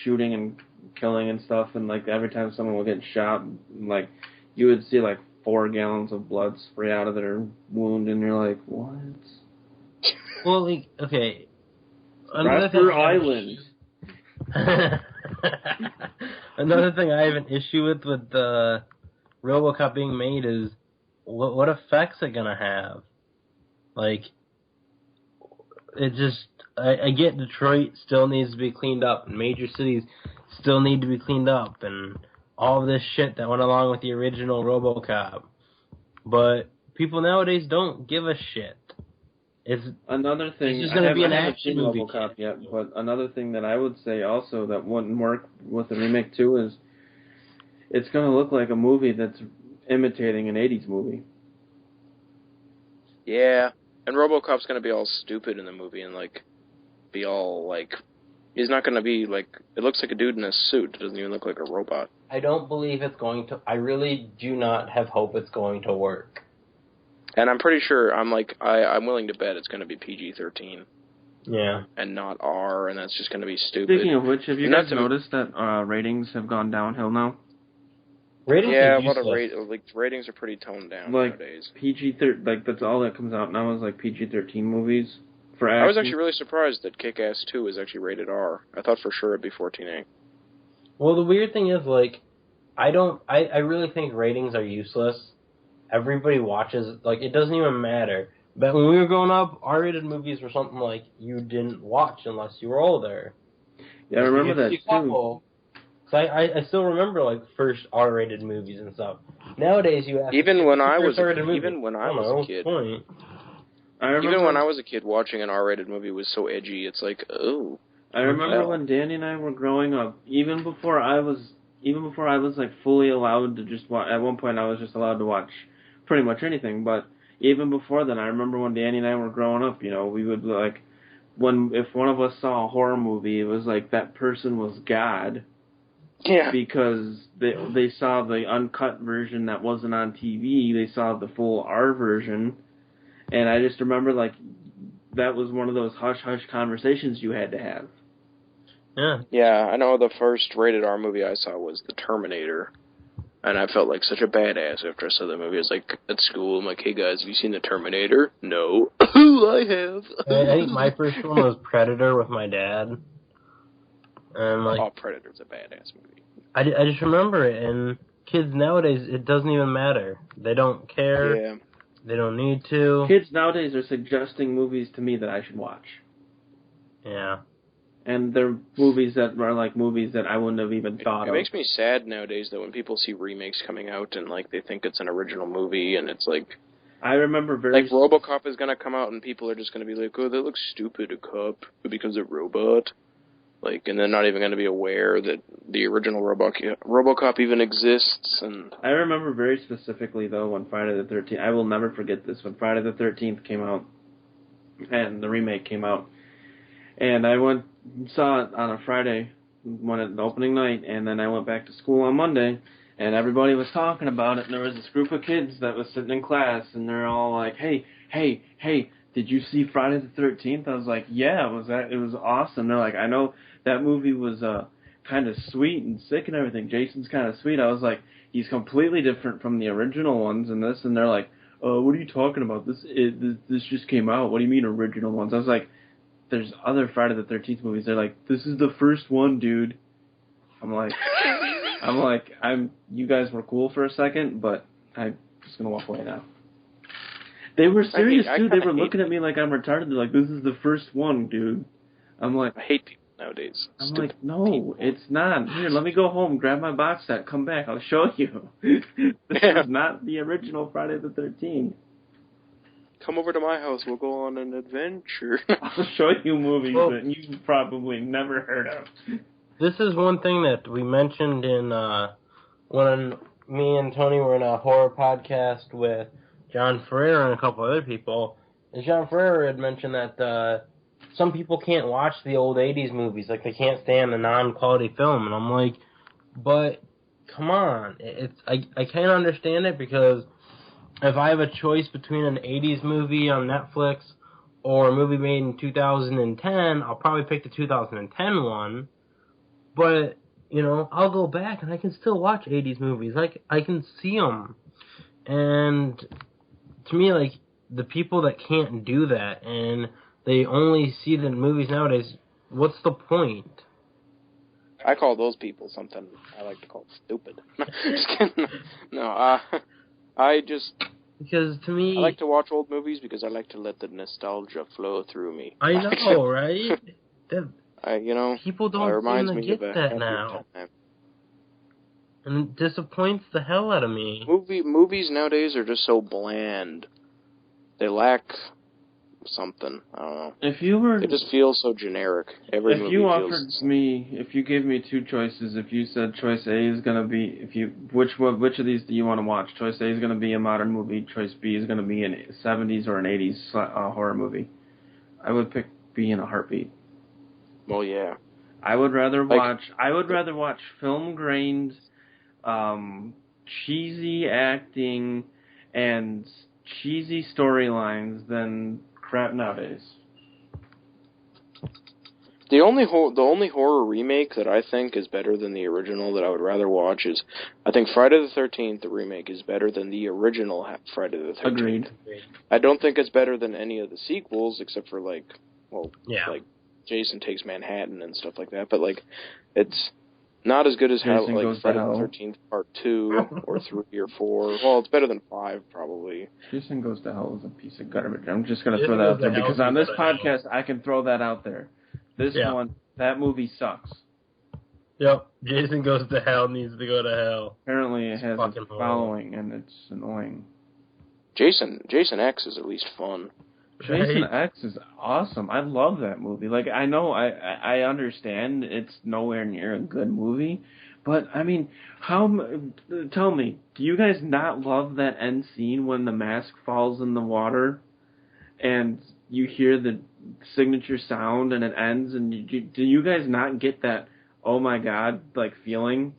shooting and killing and stuff, and, like, every time someone would get shot, like, you would see, like, 4 gallons of blood spray out of their wound, and you're like, what? Well, like, okay. Rasper Island. Another thing I have an issue with the RoboCop being made is what effects it gonna have. Like, it just I get Detroit still needs to be cleaned up, and major cities still need to be cleaned up, and all of this shit that went along with the original RoboCop. But people nowadays don't give a shit. It's another thing. It's just going to be an action movie. RoboCop yet, but another thing that I would say also that wouldn't work with the remake too is it's going to look like a movie that's imitating an 80s movie. Yeah, and RoboCop's going to be all stupid in the movie and like be all like he's not going to be like it looks like a dude in a suit. It doesn't even look like a robot. I don't believe it's going to. I really do not have hope it's going to work. And I'm pretty sure, I'm willing to bet it's going to be PG-13. Yeah. And not R, and that's just going to be stupid. Speaking of which, have you guys noticed that ratings have gone downhill now? Ratings? Yeah, ratings are pretty toned down nowadays. PG-13, like, that's all that comes out now is, like, PG-13 movies for action. I was actually really surprised that Kick-Ass 2 is actually rated R. I thought for sure it'd be 14A. Well, the weird thing is, like, I really think ratings are useless. Everybody watches, like, it doesn't even matter. But when we were growing up, R-rated movies were something like you didn't watch unless you were older. Yeah, I remember that too. So I still remember, like, first R-rated movies and stuff. Nowadays, you ask... Even when I was a kid, watching an R-rated movie was so edgy, it's like, oh. I remember when Danny and I were growing up, even before I was like fully allowed to just watch. At one point, I was just allowed to watch pretty much anything. But even before then, I remember when Danny and I were growing up. You know, we would like if one of us saw a horror movie, it was like that person was God. Yeah. Because they saw the uncut version that wasn't on TV. They saw the full R version, and I just remember like that was one of those hush hush conversations you had to have. Yeah. Yeah, I know the first rated R movie I saw was The Terminator, and I felt like such a badass after I saw that movie. I was like, at school, I'm like, hey guys, have you seen The Terminator? No. I have. I think my first one was Predator with my dad. And like, Predator's a badass movie. I just remember it, and kids nowadays, it doesn't even matter. They don't care. Yeah. They don't need to. Kids nowadays are suggesting movies to me that I should watch. Yeah. And they're movies that are like movies that I wouldn't have even thought of. It makes me sad nowadays that when people see remakes coming out and like they think it's an original movie and it's like I remember like RoboCop is gonna come out and people are just gonna be like, oh, that looks stupid, a cop because of robot. Like, and they're not even gonna be aware that the original RoboCop even exists. And I remember very specifically though when Friday the 13th. I will never forget this when Friday the 13th came out, and the remake came out, and I saw it on a Friday, the opening night, and then I went back to school on Monday. And everybody was talking about it, and there was this group of kids that was sitting in class, and they're all like, hey, did you see Friday the 13th? I was like, yeah, it was awesome. They're like, I know that movie was kind of sweet and sick and everything. Jason's kind of sweet. I was like, he's completely different from the original ones and this, and they're like, what are you talking about? This just came out. What do you mean original ones? I was like, there's other Friday the 13th movies. They're like, this is the first one, dude. I'm like, you guys were cool for a second, but I'm just gonna walk away now. They were serious too. They were looking at me like I'm retarded. They're like, "This is the first one, dude." I'm like, I hate people nowadays. I'm like, no, it's not. Here, let me go home, grab my box set, come back, I'll show you. This is not the original Friday the 13th. Come over to my house. We'll go on an adventure. I'll show you movies that you've probably never heard of. This is one thing that we mentioned in when me and Tony were in a horror podcast with John Ferrer and a couple other people. And John Ferrer had mentioned that some people can't watch the old 80s movies. Like, they can't stand the non-quality film. And I'm like, but come on. I can't understand it, because if I have a choice between an 80s movie on Netflix or a movie made in 2010, I'll probably pick the 2010 one. But, you know, I'll go back and I can still watch 80s movies. Like, I can see them. And to me, like, the people that can't do that and they only see the movies nowadays, what's the point? I call those people something I like to call stupid. Just kidding. No, because to me, I like to watch old movies because I like to let the nostalgia flow through me. I know, right? People don't seem to get that now. Time. And it disappoints the hell out of me. Movies nowadays are just so bland. They lack something. I don't know. It just feels so generic. If you gave me two choices, if you said choice A is going to be, which of these do you want to watch? Choice A is going to be a modern movie. Choice B is going to be a 70s or an 80s horror movie. I would pick B in a heartbeat. Well, yeah. I would rather watch film-grained, cheesy acting and cheesy storylines than crap nowadays. The only horror remake that I think is better than the original that I would rather watch is, I think Friday the 13th, the remake, is better than the original Friday the 13th. Agreed. I don't think it's better than any of the sequels, except for, like Jason Takes Manhattan and stuff like that, but, like, it's not as good as Friday the 13th Part 2 or 3 or 4. Well, it's better than 5, probably. Jason Goes to Hell is a piece of garbage. I'm just going to throw that out there, because on this podcast, I can throw that out there. That movie sucks. Yep, Jason Goes to Hell needs to go to hell. Apparently it has a following, and it's annoying. Jason X is at least fun. Jason X is awesome. I love that movie. Like, I know, I understand it's nowhere near a good movie, but, I mean, tell me, do you guys not love that end scene when the mask falls in the water, and you hear the signature sound, and it ends, and do you guys not get that, oh my god, like, feeling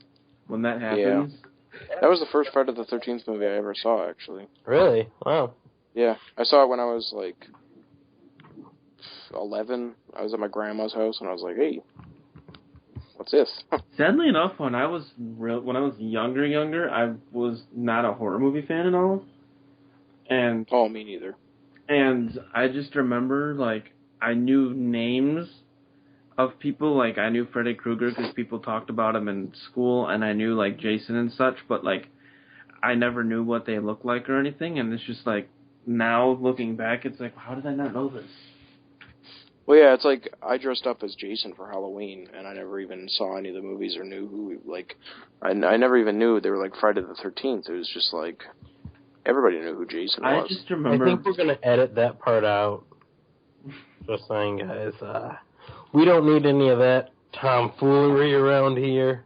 when that happens? Yeah. That was the first Friday the 13th movie I ever saw, actually. Really? Wow. Yeah, I saw it when I was, like, 11. I was at my grandma's house, and I was like, hey, what's this? Sadly enough, when I was younger, I was not a horror movie fan at all. And me neither. And I just remember, like, I knew names of people. Like, I knew Freddy Krueger because people talked about him in school, and I knew, like, Jason and such, but, like, I never knew what they looked like or anything, and it's just, like, now, looking back, it's like, how did I not know this? Well, yeah, it's like, I dressed up as Jason for Halloween, and I never even saw any of the movies or knew who, like, I never even knew they were, like, Friday the 13th. It was just, like, Everybody knew who Jason I was. just remember. I think we're gonna edit that part out. Just saying, guys. We don't need any of that tomfoolery around here.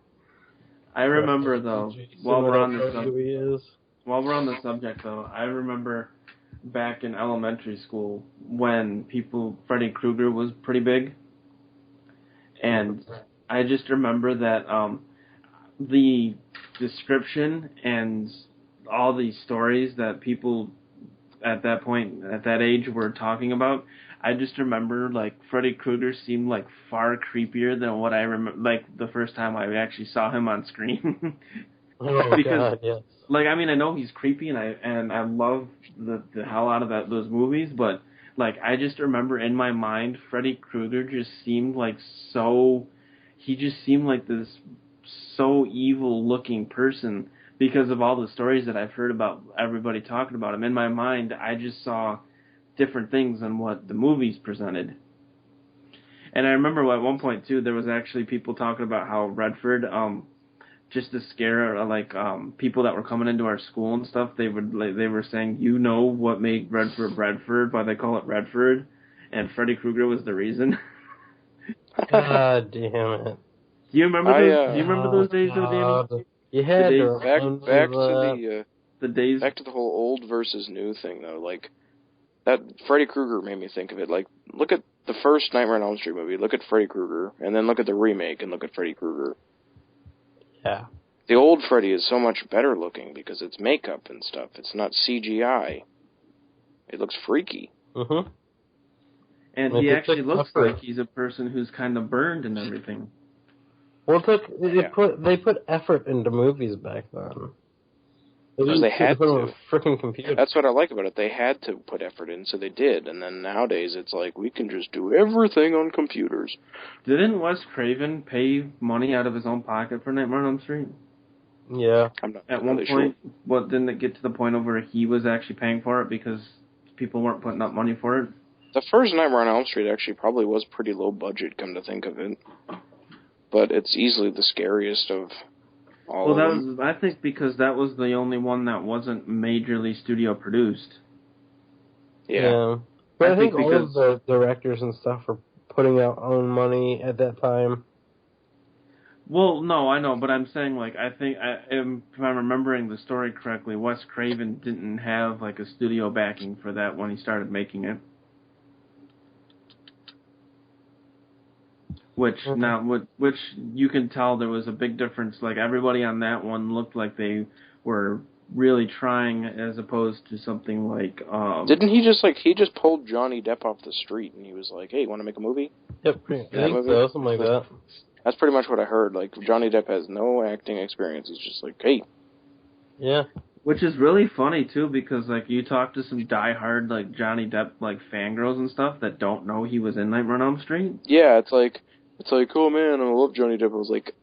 I remember though, while we're on the subject though, I remember back in elementary school when Freddy Krueger was pretty big, and I just remember that the description and all these stories that people at that age were talking about. I just remember, like, Freddy Krueger seemed, like, far creepier than what I remember, like, the first time I actually saw him on screen. Oh, because, God, yes. like, I mean, I know he's creepy, and I love the hell out of those movies, but, like, I just remember in my mind, Freddy Krueger just seemed like he just seemed like this so evil-looking person because of all the stories that I've heard about everybody talking about him. In my mind, I just saw different things than what the movies presented. And I remember at one point too, there was actually people talking about how Redford, just to scare people that were coming into our school and stuff, they were saying, you know what made Redford, why they call it Redford, and Freddy Krueger was the reason. God damn it! Do you remember those days, though, Danny? You had back to the whole old versus new thing though, like. That Freddy Krueger made me think of it. Like, look at the first Nightmare on Elm Street movie, look at Freddy Krueger, and then look at the remake and look at Freddy Krueger. Yeah. The old Freddy is so much better looking because it's makeup and stuff. It's not CGI. It looks freaky. Mm-hmm. And he actually looks like he's a person who's kind of burned and everything. Well, they put effort into movies back then. Because they had to. Freaking computer. That's what I like about it. They had to put effort in, so they did. And then nowadays, it's like, we can just do everything on computers. Didn't Wes Craven pay money out of his own pocket for Nightmare on Elm Street? Yeah. At one point, didn't it get to the point where he was actually paying for it because people weren't putting up money for it? The first Nightmare on Elm Street actually probably was pretty low budget, come to think of it. But it's easily the scariest of all of them. I think because that was the only one that wasn't majorly studio produced. Yeah. But I think all of the directors and stuff were putting out own money at that time. Well, no, I know, but I'm saying, like, if I'm remembering the story correctly, Wes Craven didn't have, like, a studio backing for that when he started making it. Which you can tell there was a big difference. Like, everybody on that one looked like they were really trying, as opposed to something like. Didn't he just pulled Johnny Depp off the street and he was like, "Hey, want to make a movie?" Yep, I think so, something like that. That's pretty much what I heard. Like, Johnny Depp has no acting experience. He's just like, "Hey." Yeah. Which is really funny too, because like you talk to some diehard like Johnny Depp like fangirls and stuff that don't know he was in Nightmare on Elm Street. Yeah, it's like, oh man, I love Johnny Depp. I was like,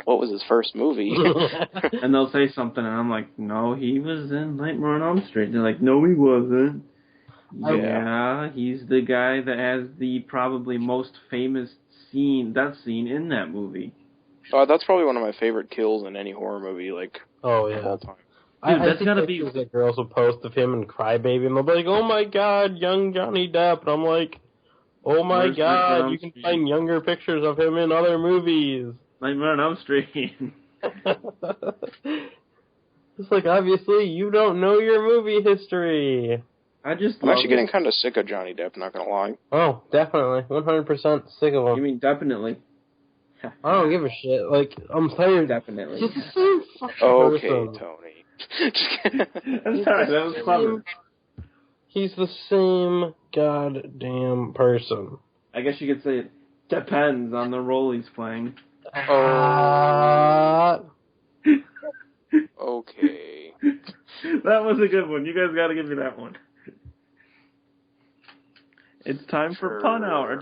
what was his first movie? And they'll say something, and I'm like, no, he was in Nightmare on Elm Street. And they're like, no, he wasn't. Yeah, he's the guy that has the probably most famous death scene in that movie. That's probably one of my favorite kills in any horror movie, like, of all time. Dude, that's gotta be. Like girls will post of him and Crybaby, and they'll be like, "Oh my God, young Johnny Depp," and I'm like, "Oh my God, you can find younger pictures of him in other movies." Nightmare on Elm Street. It's like, obviously you don't know your movie history. I'm actually getting kind of sick of Johnny Depp, not gonna lie. Oh, definitely, 100% sick of him. You mean definitely? I don't give a shit. Like, I'm tired. Definitely. He's the same fucking okay, person. Tony. I'm sorry, that was clever. He's the same goddamn person. I guess you could say it depends on the role he's playing. Okay. That was a good one. You guys gotta give me that one. It's time for pun hour.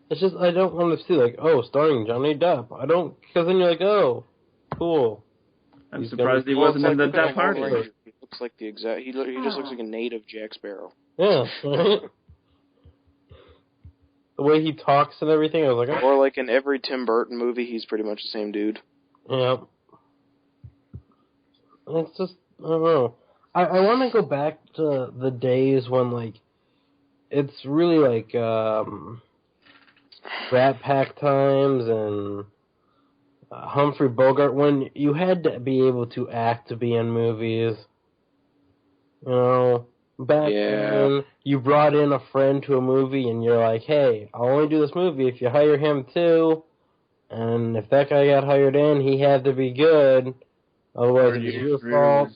It's just, I don't want to see, like, oh, starring Johnny Depp. I don't, because then you're like, oh, cool. I'm surprised he wasn't in the Depp party. He looks like he just looks like a native Jack Sparrow. Yeah, right? The way he talks and everything, I was like, oh. Or like in every Tim Burton movie, he's pretty much the same dude. Yeah. It's just, I don't know. I want to go back to the days when, like, it's really like, Rat Pack times and Humphrey Bogart, when you had to be able to act to be in movies. You know, back then, you brought in a friend to a movie and you're like, hey, I'll only do this movie if you hire him too. And if that guy got hired in, he had to be good. Otherwise, it was your fault.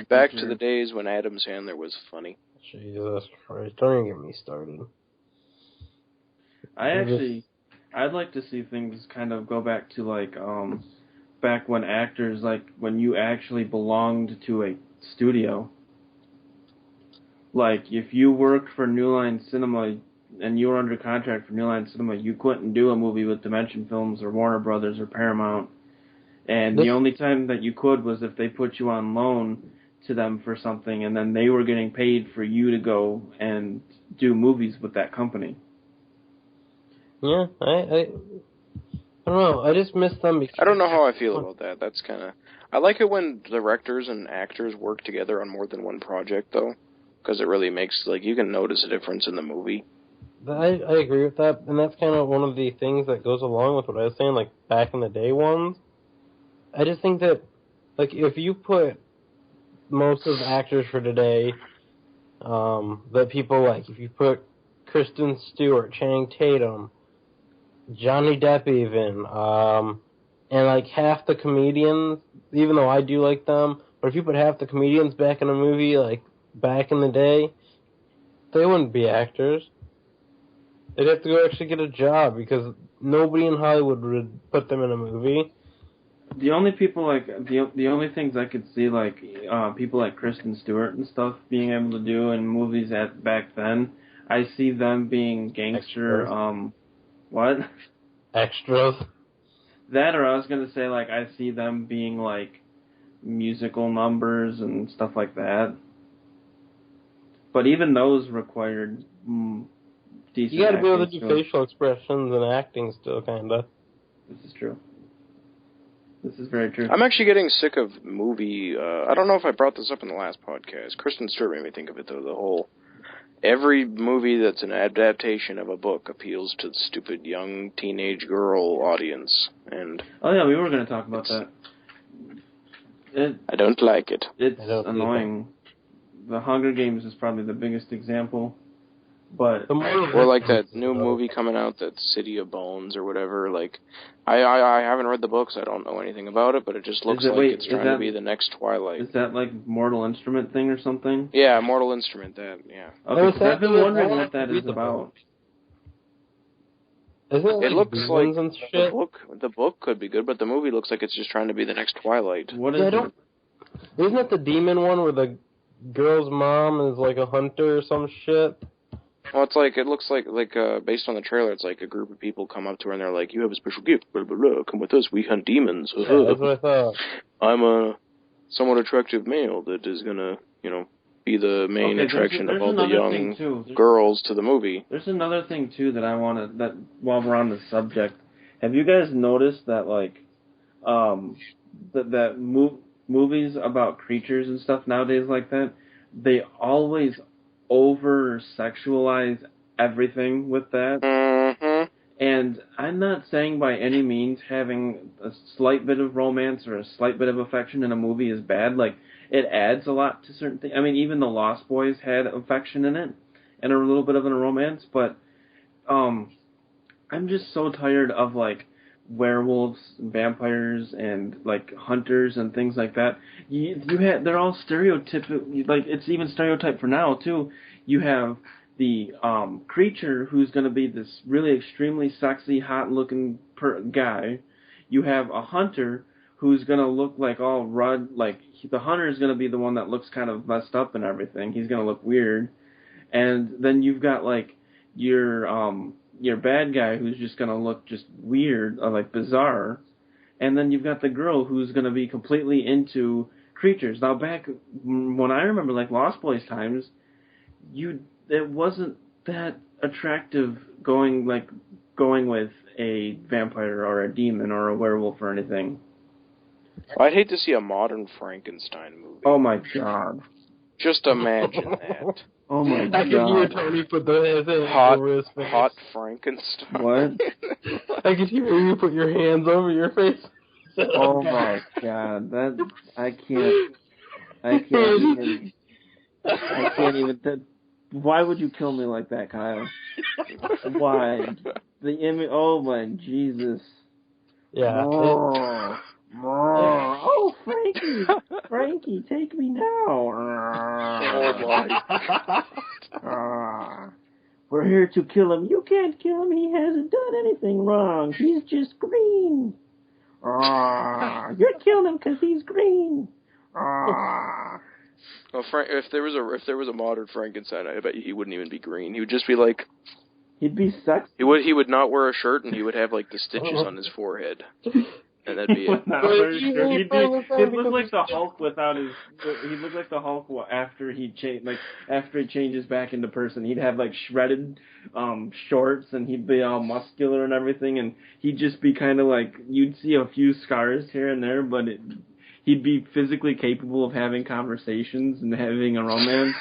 Back to the days when Adam Sandler was funny. Jesus Christ, don't even get me started. I'd like to see things kind of go back to, like, back when actors, like, when you actually belonged to a studio. Like, if you worked for New Line Cinema and you were under contract for New Line Cinema, you couldn't do a movie with Dimension Films or Warner Brothers or Paramount. And the only time that you could was if they put you on loan to them for something, and then they were getting paid for you to go and do movies with that company. Yeah, I don't know. I just miss them. Because I don't know how I feel about that. That's kind of... I like it when directors and actors work together on more than one project, though, because it really makes, like, you can notice a difference in the movie. I agree with that, and that's kind of one of the things that goes along with what I was saying, like, back in the day ones. I just think that, like, if you put most of the actors for today, that people like, if you put Kristen Stewart, Channing Tatum, Johnny Depp even, and like half the comedians, even though I do like them, but if you put half the comedians back in a movie, like, back in the day, they wouldn't be actors. They'd have to go actually get a job, because nobody in Hollywood would put them in a movie. The only people like the only things I could see, like, people like Kristen Stewart and stuff being able to do in movies at back then, I see them being gangster. Extras. What? Extras. That, or I was gonna say, like, I see them being like musical numbers and stuff like that. But even those required decent. You gotta be able to do facial expressions and acting still, kinda. This is true. This is very true. I'm actually getting sick of movie... I don't know if I brought this up in the last podcast. Kristen Stewart made me think of it, though. The whole... Every movie that's an adaptation of a book appeals to the stupid young teenage girl audience. And oh, yeah, we were going to talk about that. I don't like it. It's annoying. The Hunger Games is probably the biggest example. But or like that new movie coming out, that City of Bones or whatever. Like, I haven't read the books. I don't know anything about it, but it just looks like it's trying to be the next Twilight. Is that like Mortal Instrument thing or something? Yeah, Mortal Instrument. That, yeah. Okay, so I've been wondering what that is about. Isn't it looks like the book could be good, but the movie looks like it's just trying to be the next Twilight. What is it? Isn't it the demon one where the girl's mom is like a hunter or some shit? Well, it's like, it looks like based on the trailer, it's like a group of people come up to her and they're like, you have a special gift, blah, blah, blah, come with us, we hunt demons. Yeah, that's what I thought. I'm a somewhat attractive male that is gonna, be the main attraction of all the young girls to the movie. There's another thing, too, that I want to, while we're on the subject, have you guys noticed that, like, movies about creatures and stuff nowadays like that, they always over-sexualize everything with that. Mm-hmm. And I'm not saying by any means having a slight bit of romance or a slight bit of affection in a movie is bad. Like, it adds a lot to certain things. I mean, even The Lost Boys had affection in it and a little bit of a romance, but I'm just so tired of, like, werewolves, vampires, and like hunters and things like that. They're all stereotypical. Like, it's even stereotyped for now too. You have the creature who's going to be this really extremely sexy, hot-looking guy. You have a hunter who's going to look like all like the hunter is going to be the one that looks kind of messed up and everything. He's going to look weird, and then you've got like your bad guy who's just going to look just weird, or like bizarre. And then you've got the girl who's going to be completely into creatures. Now, back when I remember, like, Lost Boys times, it wasn't that attractive going with a vampire or a demon or a werewolf or anything. I'd hate to see a modern Frankenstein movie. Oh my god. Just imagine that. Oh my god. I can hear Tony put his hands over his face. Hot Frankenstein. What? I can hear you put your hands over your face. Oh my god. I can't even. Why would you kill me like that, Kyle? Why? The image. Oh my Jesus. Yeah. Oh, Frankie, take me now. Oh my. We're here to kill him. You can't kill him. He hasn't done anything wrong. He's just green. You're killing him because he's green. Well, if there was a modern Frankenstein, I bet you he wouldn't even be green. He would just be like. He'd be sexy. He would not wear a shirt, and he would have like the stitches on his forehead, and that'd be it. He'd look like the Hulk without his. He'd look like the Hulk after he changes back into person. He'd have like shredded shorts, and he'd be all muscular and everything, and he'd just be kind of like you'd see a few scars here and there, but he'd be physically capable of having conversations and having a romance.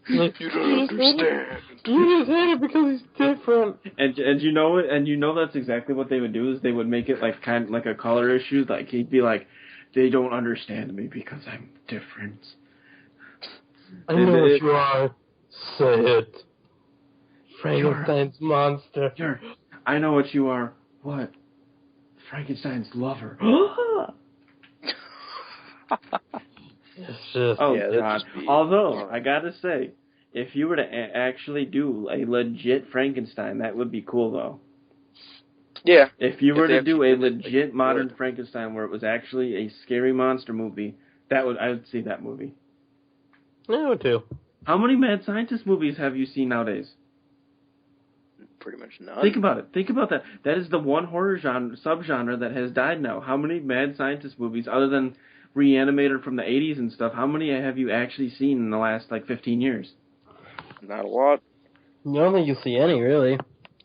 Like, you don't understand. You just hate it because he's different. And you know that's exactly what they would do is they would make it like kind of like a color issue. Like he'd be like, they don't understand me because I'm different. I know what you are. Say it. Frankenstein's monster. I know what you are. What? Frankenstein's lover. It's just, God. Although, I gotta say, if you were to actually do a legit Frankenstein, that would be cool, though. Yeah. If you were to do a legit modern Frankenstein where it was actually a scary monster movie, I would see that movie. I would too. How many Mad Scientist movies have you seen nowadays? Pretty much none. Think about it. Think about that. That is the one horror subgenre that has died now. How many Mad Scientist movies, other than Reanimator from the 80s and stuff, how many have you actually seen in the last, 15 years? Not a lot. I don't think you'll see any, really.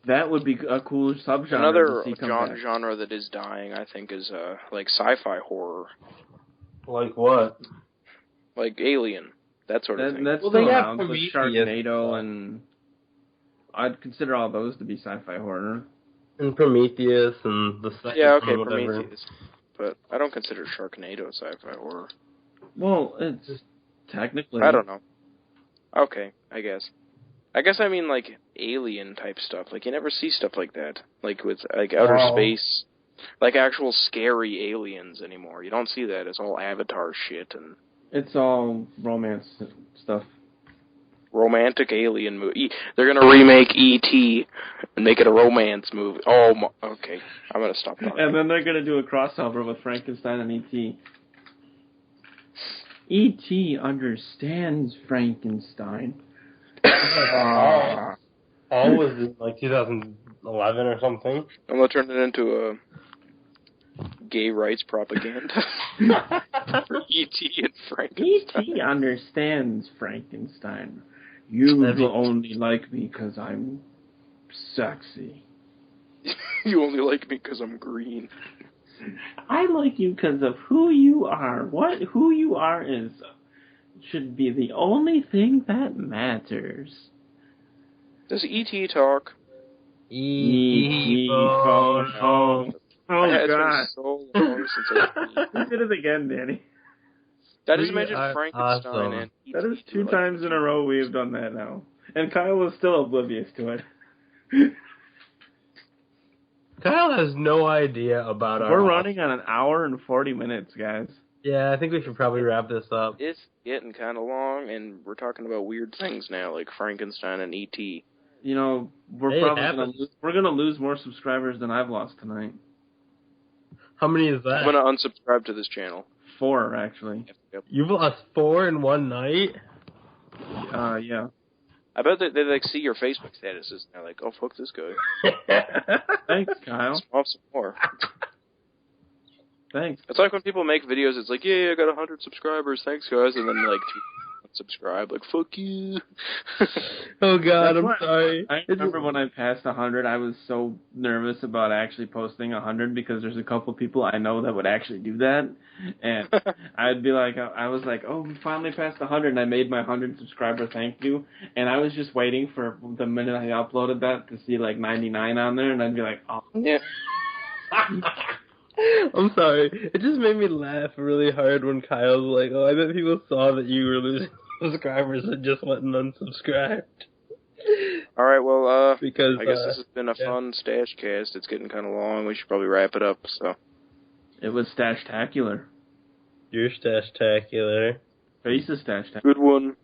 That would be a cool subgenre. Another genre that is dying, I think, is, sci-fi horror. Like what? Like Alien. That sort of thing. That's still around. With Sharknado and... I'd consider all those to be sci-fi horror. And Prometheus and the second one, Prometheus. But I don't consider Sharknado sci-fi horror. Well, it's technically... I don't know. Okay, I guess. I mean, alien type stuff. You never see stuff like that. With outer space. Actual scary aliens anymore. You don't see that. It's all Avatar shit and... It's all romance stuff. Romantic alien movie. They're gonna remake E.T. and make it a romance movie. Oh, okay. I'm gonna stop talking. And then they're gonna do a crossover with Frankenstein and E.T. E.T. understands Frankenstein. All was in 2011 or something. I'm gonna turn it into a gay rights propaganda for E.T. and Frankenstein. E.T. understands Frankenstein. You will only like me because I'm sexy. You only like me because I'm green. I like you because of who you are. Who you are should be the only thing that matters. Does E.T. talk? E.T. phone. Oh God! It's God! been so long since You did it again, Danny. That is imagine Frankenstein awesome. and E.T. That is 2 times in a row we've done that now. And Kyle was still oblivious to it. Kyle has no idea about We're running on an hour and 40 minutes, guys. Yeah, I think we should probably wrap this up. It's getting kind of long, and we're talking about weird things now, like Frankenstein and E.T. You know, we're gonna lose more subscribers than I've lost tonight. How many is that? I'm gonna unsubscribe to this channel. 4, actually. Yep. You've lost 4 in one night? Yeah. I bet they see your Facebook statuses and they're like, oh, fuck this guy. Thanks, Kyle. Off some more. Thanks. It's like when people make videos, it's like, yeah, I got 100 subscribers, thanks, guys, and then, subscribe. Like, fuck you. Oh God, I'm What? sorry. I remember when I passed 100, I was so nervous about actually posting 100 because there's a couple people I know that would actually do that, and I'd be like, I was like, oh, we finally passed 100, and I made my 100 subscriber thank you, and I was just waiting for the minute I uploaded that to see like 99 on there, and I'd be like, oh. Yeah. I'm sorry. It just made me laugh really hard when Kyle was like, oh, I bet people saw that you were losing subscribers and just went and unsubscribed. All right, well, Because I guess this has been a fun Stash Cast. It's getting kind of long. We should probably wrap it up, so. It was Stashtacular. You're Stashtacular. Face is Stashtacular. Good one.